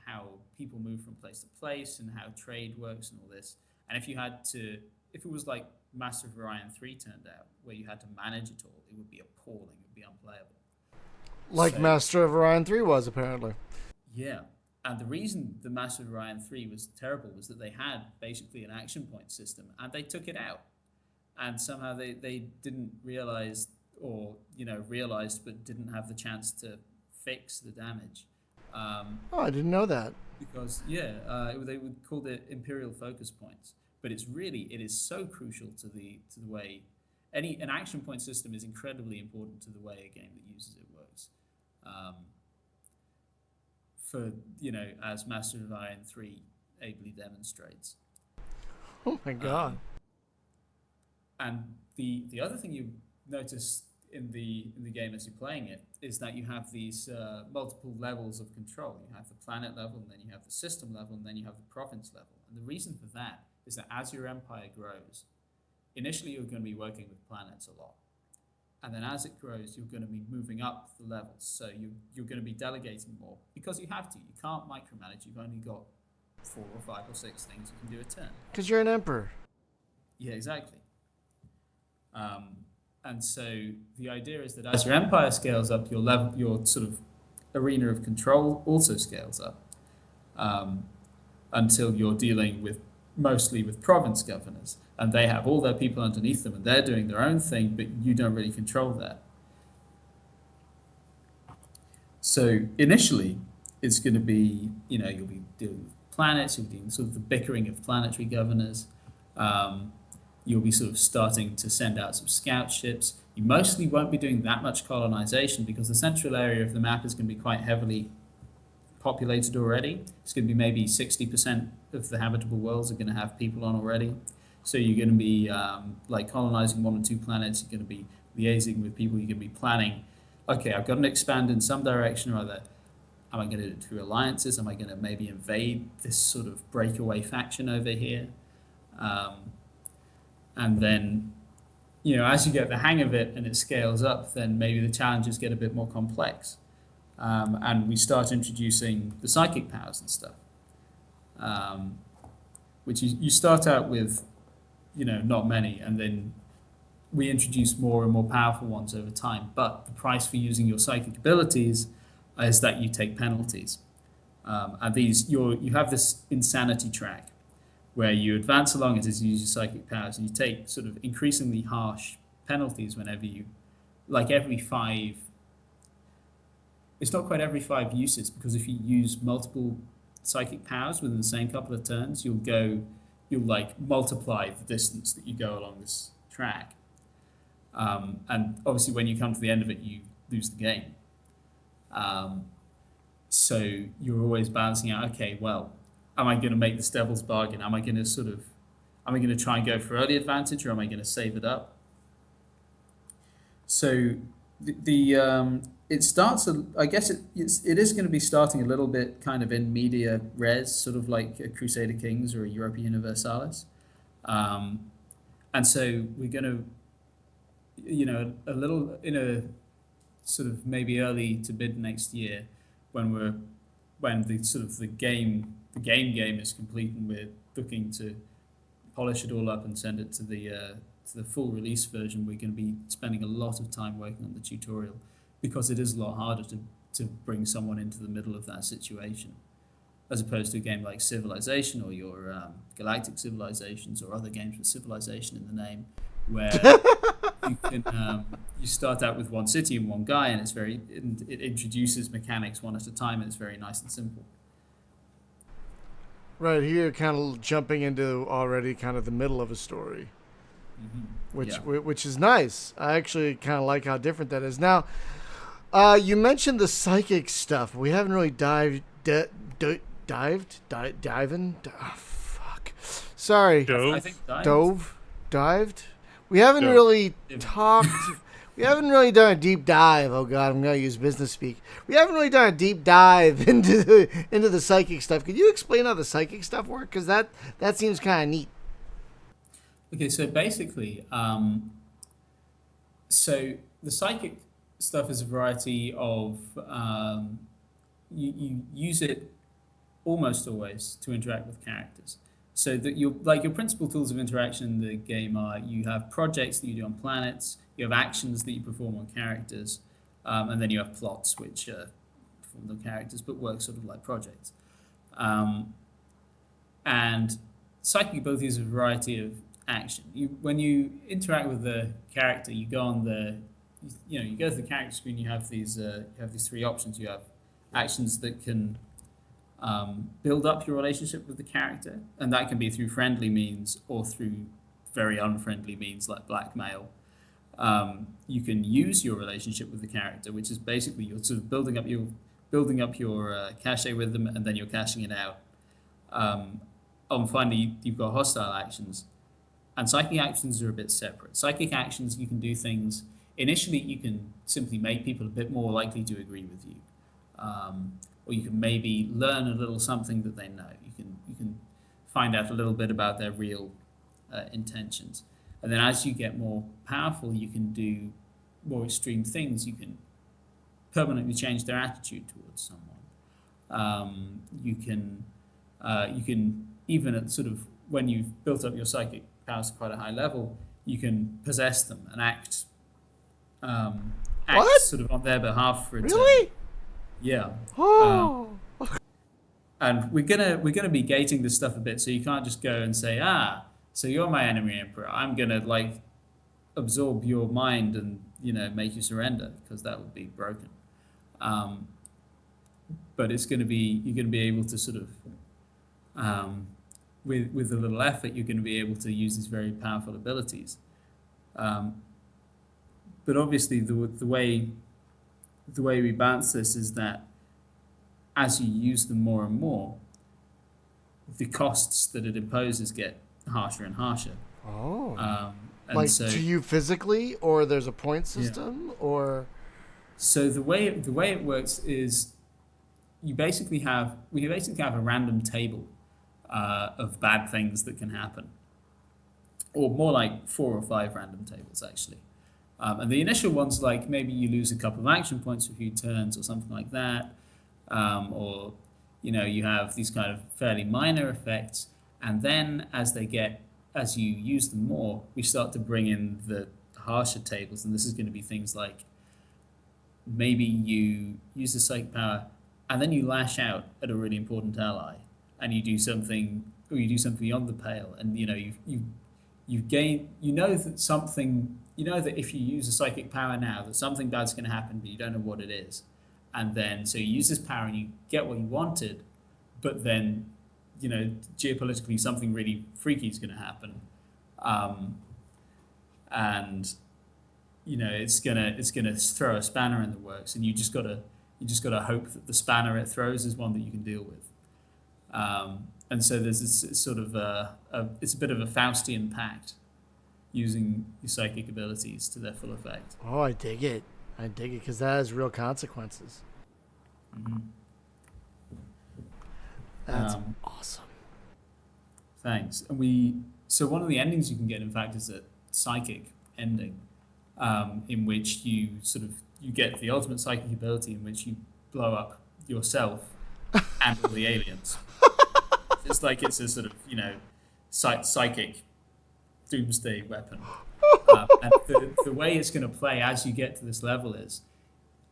how people move from place to place and how trade works and all this. And if it was like Master of Orion 3 turned out, where you had to manage it all, it would be appalling, it would be unplayable. Like Master of Orion 3 was, apparently. Yeah. And the reason the Master of Orion 3 was terrible was that they had basically an action point system, and they took it out. And somehow they didn't realize, or realized but didn't have the chance to fix the damage. Oh, I didn't know that. Because they would call it imperial focus points, but it is so crucial to the way an action point system is incredibly important to the way a game that uses it works. As Master of Orion 3 ably demonstrates. Oh my god. And the other thing you notice in the game as you're playing it is that you have these multiple levels of control. You have the planet level, and then you have the system level, and then you have the province level. And the reason for that is that as your empire grows, initially you're going to be working with planets a lot. And then as it grows, you're going to be moving up the levels. So you're going to be delegating more because you have to. You can't micromanage. You've only got 4 or 5 or 6 things you can do a turn. Because you're an emperor. Yeah, exactly. And so the idea is that as your empire scales up, your sort of arena of control also scales up, until you're dealing mostly with province governors, and they have all their people underneath them, and they're doing their own thing, but you don't really control that. So initially, it's going to be, you'll be dealing with planets, you'll be doing sort of the bickering of planetary governors. You'll be sort of starting to send out some scout ships. You mostly won't be doing that much colonization because the central area of the map is going to be quite heavily populated already. It's going to be maybe 60% of the habitable worlds are going to have people on already. So you're going to be colonizing 1 or 2 planets. You're going to be liaising with people. You're going to be planning, okay, I've got to expand in some direction or other. Am I going to do it through alliances? Am I going to maybe invade this sort of breakaway faction over here? And then, as you get the hang of it and it scales up, then maybe the challenges get a bit more complex. And we start introducing the psychic powers and stuff, which you start out with, not many, and then we introduce more and more powerful ones over time. But the price for using your psychic abilities is that you take penalties. And you have this insanity track where you advance along it as you use your psychic powers, and you take sort of increasingly harsh penalties whenever you, like every 5. It's not quite every 5 uses, because if you use multiple psychic powers within the same couple of turns, you'll like multiply the distance that you go along this track. And obviously, when you come to the end of it, you lose the game. So you're always balancing out, okay, well, am I going to make this devil's bargain? Am I going to try and go for early advantage, or am I going to save it up? So it starts, I guess it is going to be starting a little bit kind of in media res, sort of like a Crusader Kings or a Europa Universalis. And so we're going to, a little in a sort of maybe early to mid next year, when the sort of the game is complete, and we're looking to polish it all up and send it to the full release version, we're going to be spending a lot of time working on the tutorial, because it is a lot harder to bring someone into the middle of that situation, as opposed to a game like Civilization or your Galactic Civilizations or other games with civilization in the name, where you start out with one city and one guy, and it introduces mechanics one at a time, and it's very nice and simple. Right here, kind of jumping into already kind of the middle of a story, which is nice. I actually kind of like how different that is. Now, you mentioned the psychic stuff. We haven't really dived. Sorry. Dived. We haven't really talked. We haven't really done a deep dive. Oh God, I'm gonna use business speak. We haven't really done a deep dive into the psychic stuff. Could you explain how the psychic stuff works? Because that seems kind of neat. Okay, so basically, so the psychic stuff is a variety of you use it almost always to interact with characters. So that your principal tools of interaction in the game are, you have projects that you do on planets, you have actions that you perform on characters, and then you have plots which perform on characters but work sort of like projects. And psychic ability is a variety of action. When you interact with the character, you go to the character screen. You have these 3 options. You have actions that can build up your relationship with the character, and that can be through friendly means or through very unfriendly means like blackmail. You can use your relationship with the character, which is basically you're sort of building up your cachet with them, and then you're cashing it out. Finally, you've got hostile actions, and psychic actions are a bit separate. Psychic actions, you can do things. Initially, you can simply make people a bit more likely to agree with you. Or you can maybe learn a little something that they know. You can find out a little bit about their real intentions. And then as you get more powerful, you can do more extreme things. You can permanently change their attitude towards someone. You can even at sort of when you've built up your psychic powers to quite a high level, you can possess them and act sort of on their behalf for a turn. Yeah. Oh. And we're gonna be gating this stuff a bit, so you can't just go and say, so you're my enemy emperor. I'm gonna like absorb your mind and make you surrender, because that would be broken. But you're gonna be able to sort of with a little effort, you're gonna be able to use these very powerful abilities. But obviously the way we balance this is that as you use them more and more, the costs that it imposes get harsher and harsher. Oh. And like so, to you physically, or there's a point system, or. So the way it works is we basically have a random table of bad things that can happen, or more like 4 or 5 random tables actually. And the initial ones, like maybe you lose a couple of action points for a few turns or something like that, or you have these kind of fairly minor effects, and then as you use them more, we start to bring in the harsher tables, and this is going to be things like maybe you use the psychic power and then you lash out at a really important ally, and you do something beyond the pale, and you gain, that something, that if you use a psychic power now, that something bad's going to happen, but you don't know what it is. And then, so you use this power and you get what you wanted, but then, geopolitically, something really freaky is going to happen. And, it's gonna throw a spanner in the works, and you just gotta hope that the spanner it throws is one that you can deal with. And so there's this sort of it's a bit of a Faustian pact, using your psychic abilities to their full effect. Oh, I dig it, because that has real consequences. Mm-hmm. That's awesome. Thanks. And so one of the endings you can get, in fact, is a psychic ending, in which you get the ultimate psychic ability, in which you blow up yourself and all the aliens. It's like it's a sort of psychic doomsday weapon. And the way it's going to play as you get to this level is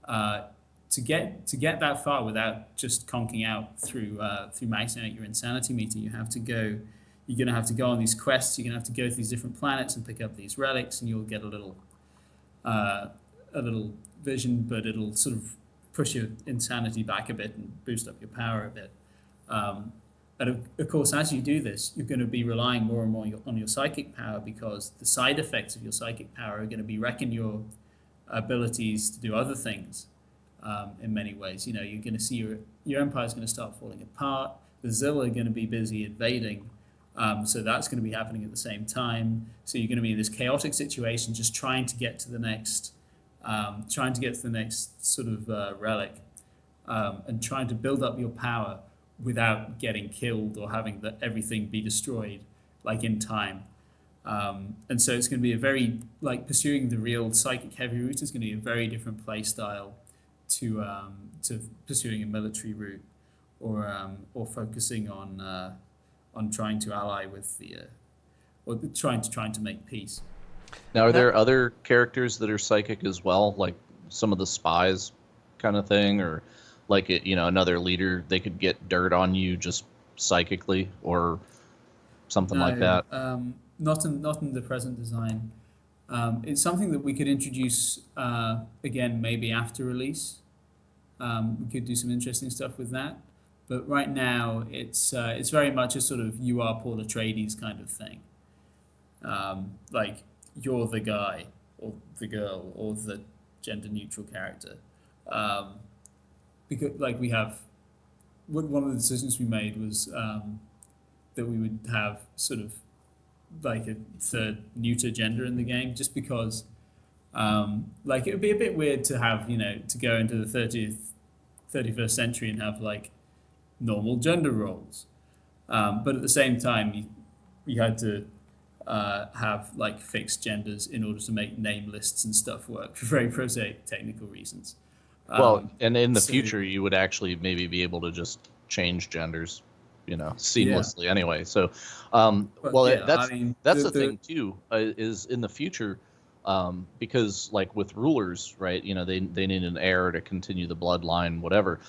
to get that far without just conking out through maxing out your insanity meter. You're going to have to go on these quests. You're going to have to go to these different planets and pick up these relics, and you'll get a little vision, but it'll sort of push your insanity back a bit and boost up your power a bit. And of course, as you do this, you're going to be relying more and more on your psychic power, because the side effects of your psychic power are going to be wrecking your abilities to do other things in many ways. You're going to see your empire is going to start falling apart. The Zilla are going to be busy invading, so that's going to be happening at the same time. So you're going to be in this chaotic situation, just trying to get to the next sort of relic, and trying to build up your power without getting killed or having everything be destroyed, like in time. And so it's going to be a very, pursuing the real psychic heavy route is going to be a very different play style to pursuing a military route, or focusing on trying to ally with or trying to make peace. Now, are there other characters that are psychic as well, like some of the spies kind of thing, or like another leader, they could get dirt on you just psychically or something like that? Not in the present design. It's something that we could introduce again, maybe after release. We could do some interesting stuff with that. But right now, it's very much a sort of you are Paul Atreides kind of thing. Like you're the guy or the girl or the gender neutral character. Because we have, one of the decisions we made was that we would have sort of like a third neuter gender in the game, just because it would be a bit weird to have, to go into the 31st century and have normal gender roles. But at the same time, we had to have fixed genders in order to make name lists and stuff work for very prosaic technical reasons. Well, and in the future, you would actually maybe be able to just change genders, seamlessly anyway. So, that's the thing too, is in the future, because with rulers, right? They need an heir to continue the bloodline, whatever.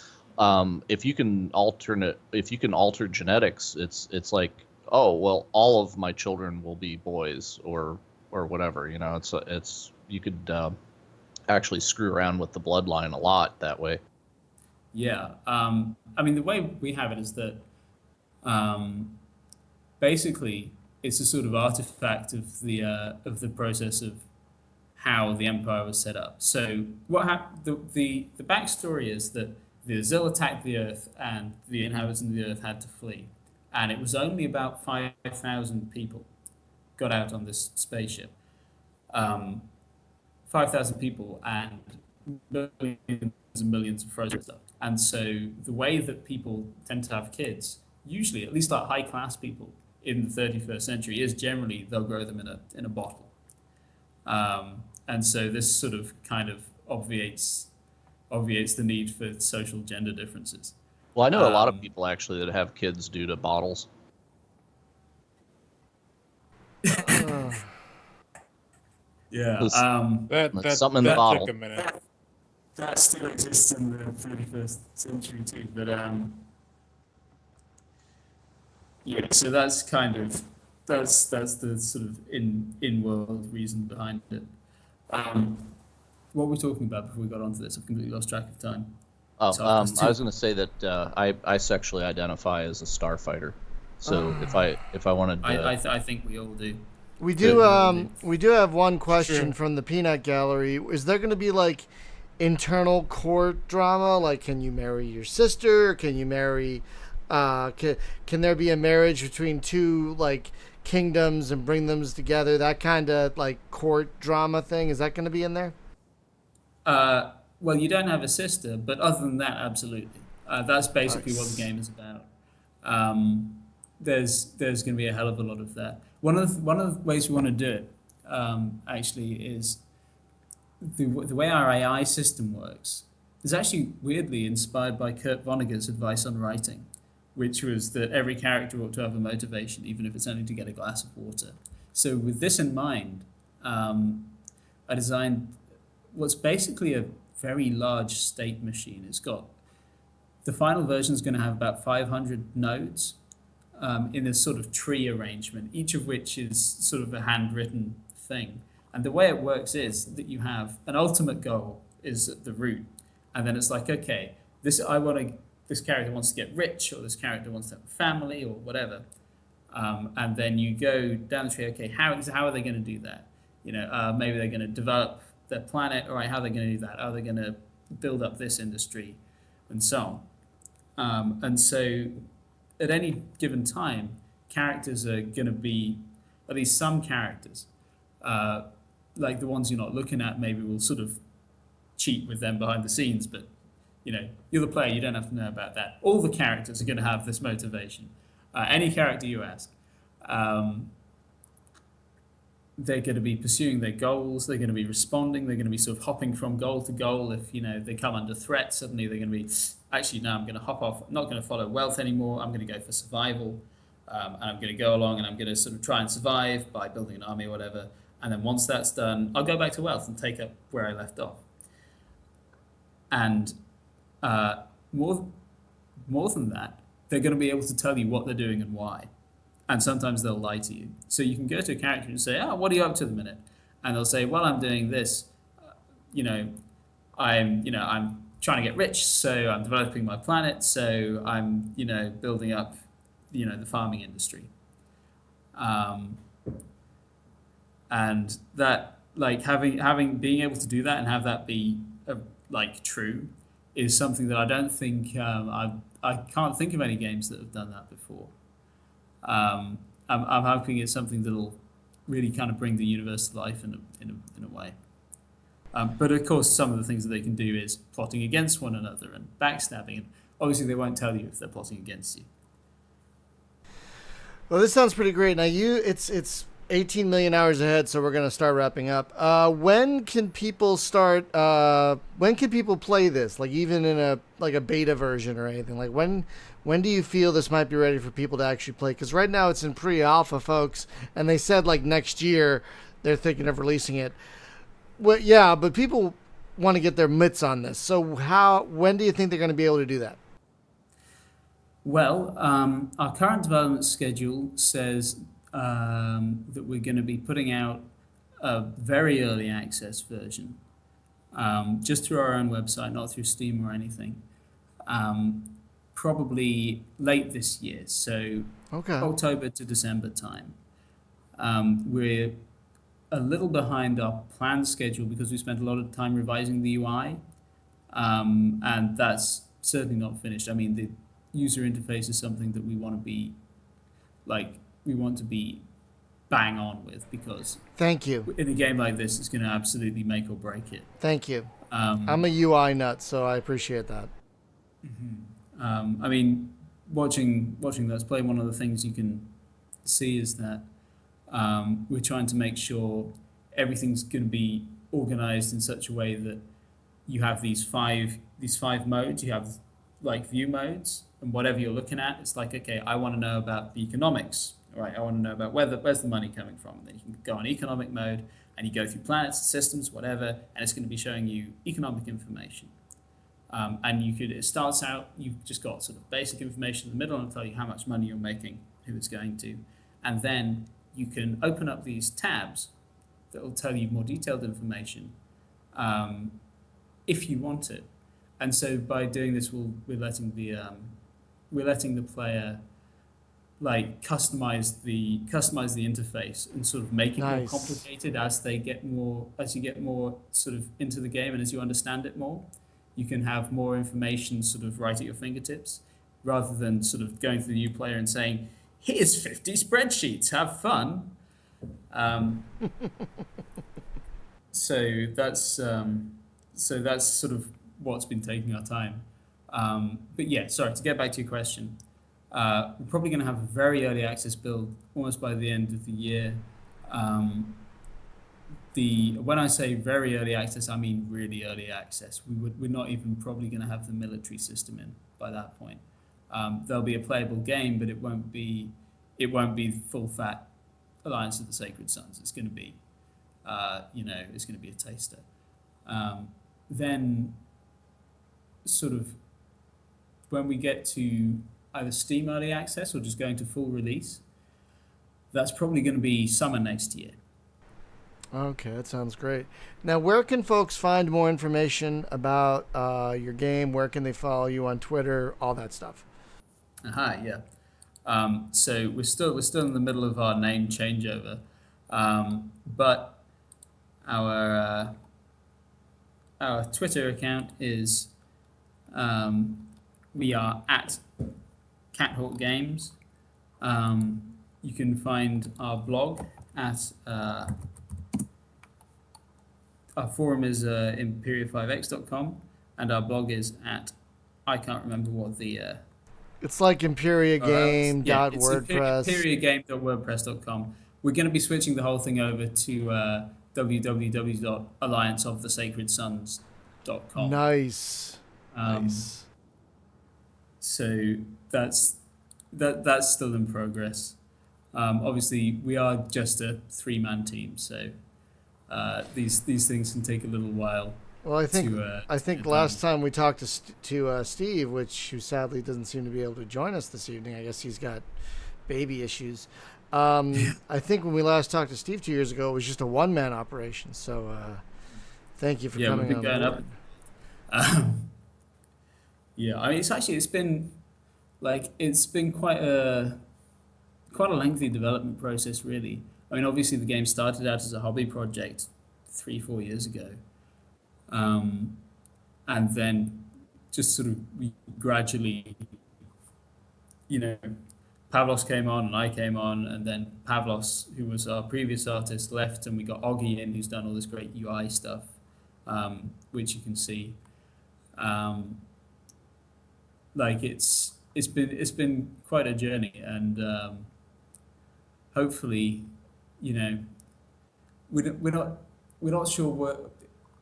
If you can alter genetics, it's like, oh well, all of my children will be boys or whatever. It's you could actually screw around with the bloodline a lot that way. Yeah. The way we have it is that basically it's a sort of artifact of the process of how the empire was set up. So what happened? The backstory is that the Zil attacked the Earth, and the inhabitants of the Earth had to flee, and it was only about 5,000 people got out on this spaceship. 5,000 people and millions and millions of frozen stuff. And so the way that people tend to have kids, usually, at least high class people in the 31st century, is generally they'll grow them in a bottle. And so this sort of kind of obviates the need for social gender differences. Well, I know a lot of people actually that have kids due to bottles. Yeah. That's- That something in the that bottle. took a minute. That still exists in the 31st century too. But yeah, so that's kind of that's the sort of in world reason behind it. Um, what were we talking about before we got onto this? I've completely lost track of time. Oh, So I've just I was going to say that I sexually identify as a starfighter. So if I wanted to, I think we all do. We Good. we do have one question True. from the Peanut Gallery. Is there going to be like internal court drama? Like, can you marry your sister? Can you marry? Can there be a marriage between two like kingdoms and bring them together? That kind of like court drama thing. Is that going to be in there? Well, you don't have a sister, but other than that, absolutely. That's basically what the Nice. game is about. There's going to be a hell of a lot of that. One of the ways we want to do it, actually, is the way our AI system works is actually weirdly inspired by Kurt Vonnegut's advice on writing, which was that every character ought to have a motivation, even if it's only to get a glass of water. So with this in mind, I designed what's basically a very large state machine. It's got the final version is going to have about 500 nodes in a sort of tree arrangement, each of which is sort of a handwritten thing. And the way it works is that you have an ultimate goal is at the root, and then it's like, okay, this character wants to get rich, or this character wants to have a family, or whatever. And then you go down the tree. Okay, how are they going to do that? Maybe they're going to develop their planet. All right, how are they going to do that? Are they going to build up this industry, and so on? And so, at any given time, characters are going to be, at least some characters, like the ones you're not looking at, maybe will sort of cheat with them behind the scenes, but you're the player, you don't have to know about that. All the characters are going to have this motivation. Any character you ask, they're going to be pursuing their goals, they're going to be responding, they're going to be sort of hopping from goal to goal. If they come under threat, suddenly they're going to be, actually, no, I'm going to hop off, I'm not going to follow wealth anymore, I'm going to go for survival, and I'm going to go along and I'm going to sort of try and survive by building an army or whatever, and then once that's done, I'll go back to wealth and take up where I left off. And more than that, they're going to be able to tell you what they're doing and why. And sometimes they'll lie to you. So you can go to a character and say, what are you up to at the minute? And they'll say, well, I'm doing this. I'm trying to get rich, so I'm developing my planet, so I'm, building up, the farming industry. And that, like, being able to do that and have that be true is something that I don't think I can't think of any games that have done that before. I'm hoping it's something that'll really kind of bring the universe to life in a way. But of course, some of the things that they can do is plotting against one another and backstabbing, and obviously they won't tell you if they're plotting against you. Well, this sounds pretty great. Now, it's 18 million hours ahead, so we're going to start wrapping up. When can people start? When can people play this? Like even in a beta version or anything? Like when do you feel this might be ready for people to actually play? Because right now it's in pre-alpha, folks, and they said like next year they're thinking of releasing it. Well, yeah, but people want to get their mitts on this. So when do you think they're going to be able to do that? Well, our current development schedule says that we're going to be putting out a very early access version, just through our own website, not through Steam or anything, probably late this year, so Okay. October to December time. We're a little behind our planned schedule because we spent a lot of time revising the UI, and that's certainly not finished. I mean, the user interface is something that we want to be bang on with, because Thank you. in a game like this, it's going to absolutely make or break it. Thank you. I'm a UI nut, so I appreciate that. I mean, watching Let's Play, one of the things you can see is that we're trying to make sure everything's going to be organized in such a way that you have these five modes. You have like view modes, and whatever you're looking at, it's like, okay, I want to know about the economics right, I want to know about where's the money coming from. And then you can go on economic mode and you go through planets, systems, whatever, and it's going to be showing you economic information. And it starts out, you've just got sort of basic information in the middle and tell you how much money you're making, who it's going to. And then you can open up these tabs that will tell you more detailed information if you want it. And so by doing this, we're letting the player like customize the interface and sort of make it more complicated as you get more sort of into the game and as you understand it more. You can have more information sort of right at your fingertips rather than sort of going to the new player and saying, here's 50 spreadsheets, have fun. So that's sort of what's been taking our time. But yeah, sorry, to get back to your question, we're probably going to have a very early access build almost by the end of the year. When I say very early access, I mean really early access. We're not even probably going to have the military system in by that point. There'll be a playable game, but it won't be full fat Alliance of the Sacred Sons. It's going to be, it's going to be a taster. Then, sort of, when we get to either Steam early access or just going to full release, that's probably going to be summer next year. Okay, that sounds great. Now, where can folks find more information about your game? Where can they follow you on Twitter? All that stuff. Yeah. So we're still in the middle of our name changeover, but our Twitter account is we are at Cathawk Games. You can find our blog at our forum is imperia5x.com, and our blog is at, I can't remember what the it's like imperiagame.wordpress. imperiagame.wordpress.com. We're going to be switching the whole thing over to www.allianceofthesacredsons.com. Nice. Nice. So that's still in progress. Obviously, we are just a 3-man team, so these things can take a little while. Well, I think last time we talked to Steve, who sadly doesn't seem to be able to join us this evening. I guess he's got baby issues. I think when we last talked to Steve 2 years ago, it was just a 1-man operation. So thank you for coming on board. Yeah, I mean, it's been quite a lengthy development process, really. I mean, obviously the game started out as a hobby project 3-4 years ago. And then just sort of we gradually, Pavlos came on and I came on, and then Pavlos, who was our previous artist, left, and we got Oggy in, who's done all this great UI stuff, which you can see. It's been quite a journey, and hopefully, we're not sure where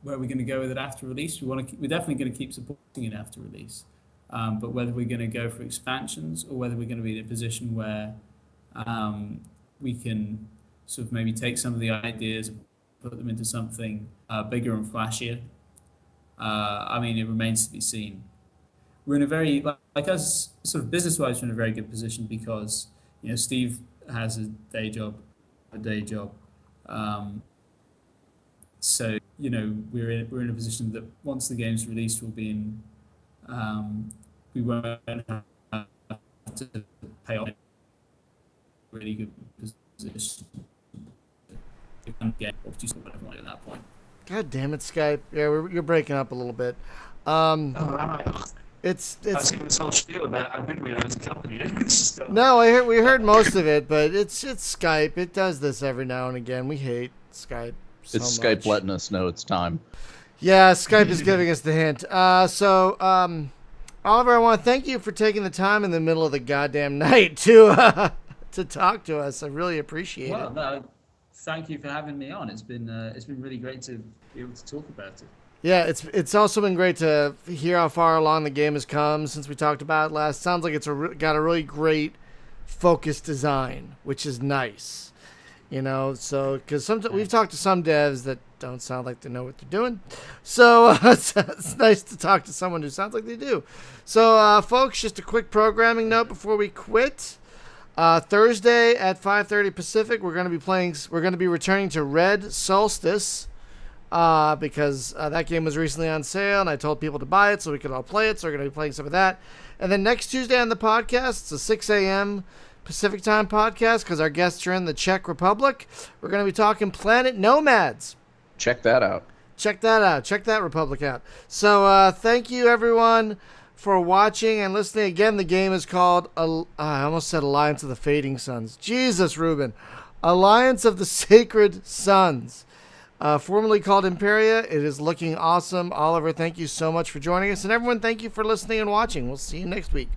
we're going to go with it after release. We're definitely going to keep supporting it after release, but whether we're going to go for expansions or whether we're going to be in a position where we can sort of maybe take some of the ideas and put them into something bigger and flashier. I mean, it remains to be seen. We're in a very, like us, sort of business-wise, we're in a very good position because, Steve has a day job. So, we're in a position that once the game's released, we'll be in, we won't have to pay off a really good position. At that point. God damn it, Skype. Yeah, you're breaking up a little bit. It's this whole spiel about I didn't realize the company. No, we heard most of it, but it's Skype. It does this every now and again. We hate Skype so it's much. Skype letting us know it's time. Yeah, Skype is giving us the hint. So Oliver, I want to thank you for taking the time in the middle of the goddamn night to talk to us. I really appreciate it. No, thank you for having me on. It's been really great to be able to talk about it. Yeah, it's also been great to hear how far along the game has come since we talked about it last. Sounds like it's got a really great focused design, which is nice. You know, so because sometimes we've talked to some devs that don't sound like they know what they're doing, so it's nice to talk to someone who sounds like they do. So, folks, just a quick programming note before we quit. Thursday at 5:30 Pacific, we're going to be returning to Red Solstice because that game was recently on sale, and I told people to buy it so we could all play it. So we're going to be playing some of that. And then next Tuesday on the podcast, it's a 6 a.m. Pacific Time podcast because our guests are in the Czech Republic. We're going to be talking Planet Nomads. Check that out. Check that Republic out. So thank you, everyone, for watching and listening. Again, the game is called, I almost said Alliance of the Fading Suns. Jesus, Ruben. Alliance of the Sacred Suns. Formerly called Imperia. It is looking awesome. Oliver, thank you so much for joining us. And everyone, thank you for listening and watching. We'll see you next week.